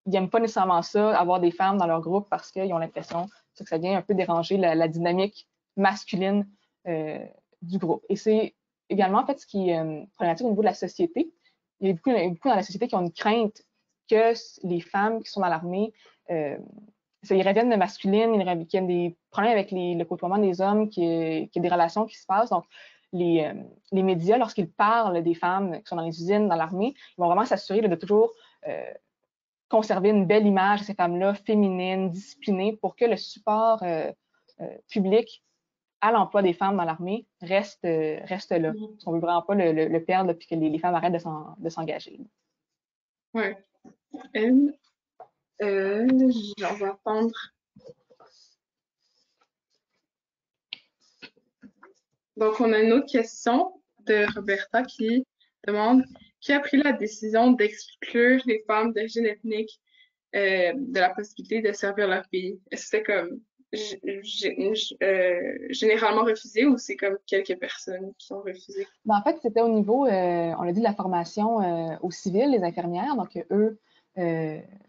n'aiment pas nécessairement ça, avoir des femmes dans leur groupe parce qu'ils ont l'impression que ça vient un peu déranger la dynamique masculine du groupe. Et c'est également, en fait, ce qui est problématique au niveau de la société. Il y a beaucoup dans la société qui ont une crainte que les femmes qui sont dans l'armée, ils reviennent de masculine, qu'il y a des problèmes avec le côtoiement des hommes, qu'il y a des relations qui se passent. Donc, les médias, lorsqu'ils parlent des femmes qui sont dans les usines, dans l'armée, ils vont vraiment s'assurer de toujours conserver une belle image de ces femmes-là, féminines, disciplinées, pour que le support public à l'emploi des femmes dans l'armée reste là. Parce qu'on ne veut vraiment pas le perdre puis que les femmes arrêtent de s'engager. Oui. On va prendre. Donc, on a une autre question de Roberta qui demande qui a pris la décision d'exclure les femmes d'origine ethnique de la possibilité de servir leur pays? Est-ce que c'était comme généralement refusé ou c'est comme quelques personnes qui ont refusé? Ben, en fait, c'était au niveau, on l'a dit, de la formation aux civils, les infirmières. Donc, eux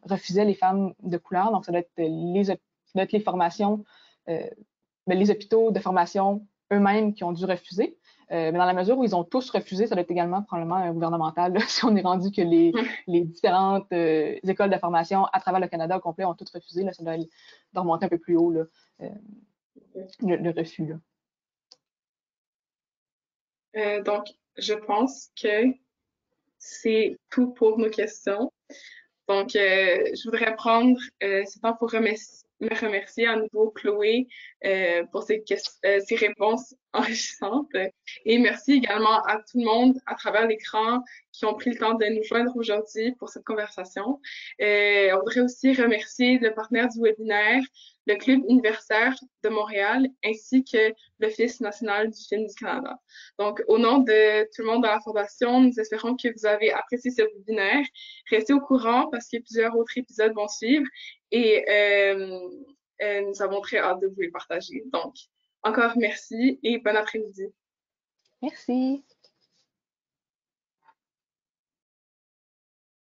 refusaient les femmes de couleur. Donc, ça doit être les formations, les hôpitaux de formation eux-mêmes qui ont dû refuser. Mais dans la mesure où ils ont tous refusé, ça doit être également probablement gouvernemental. Là, si on est rendu que les différentes écoles de formation à travers le Canada au complet ont toutes refusé, là, ça doit remonter un peu plus haut là, le refus. Là. Donc, je pense que c'est tout pour nos questions. Donc, je voudrais prendre ce temps pour me remercier à nouveau, Chloé, pour ces réponses enrichissantes. Et merci également à tout le monde à travers l'écran qui ont pris le temps de nous joindre aujourd'hui pour cette conversation. On voudrait aussi remercier le partenaire du webinaire, le Club universitaire de Montréal, ainsi que l'Office national du film du Canada. Donc, au nom de tout le monde dans la Fondation, nous espérons que vous avez apprécié ce webinaire. Restez au courant parce que plusieurs autres épisodes vont suivre et nous avons très hâte de vous les partager. Donc, encore merci et bon après-midi. Merci.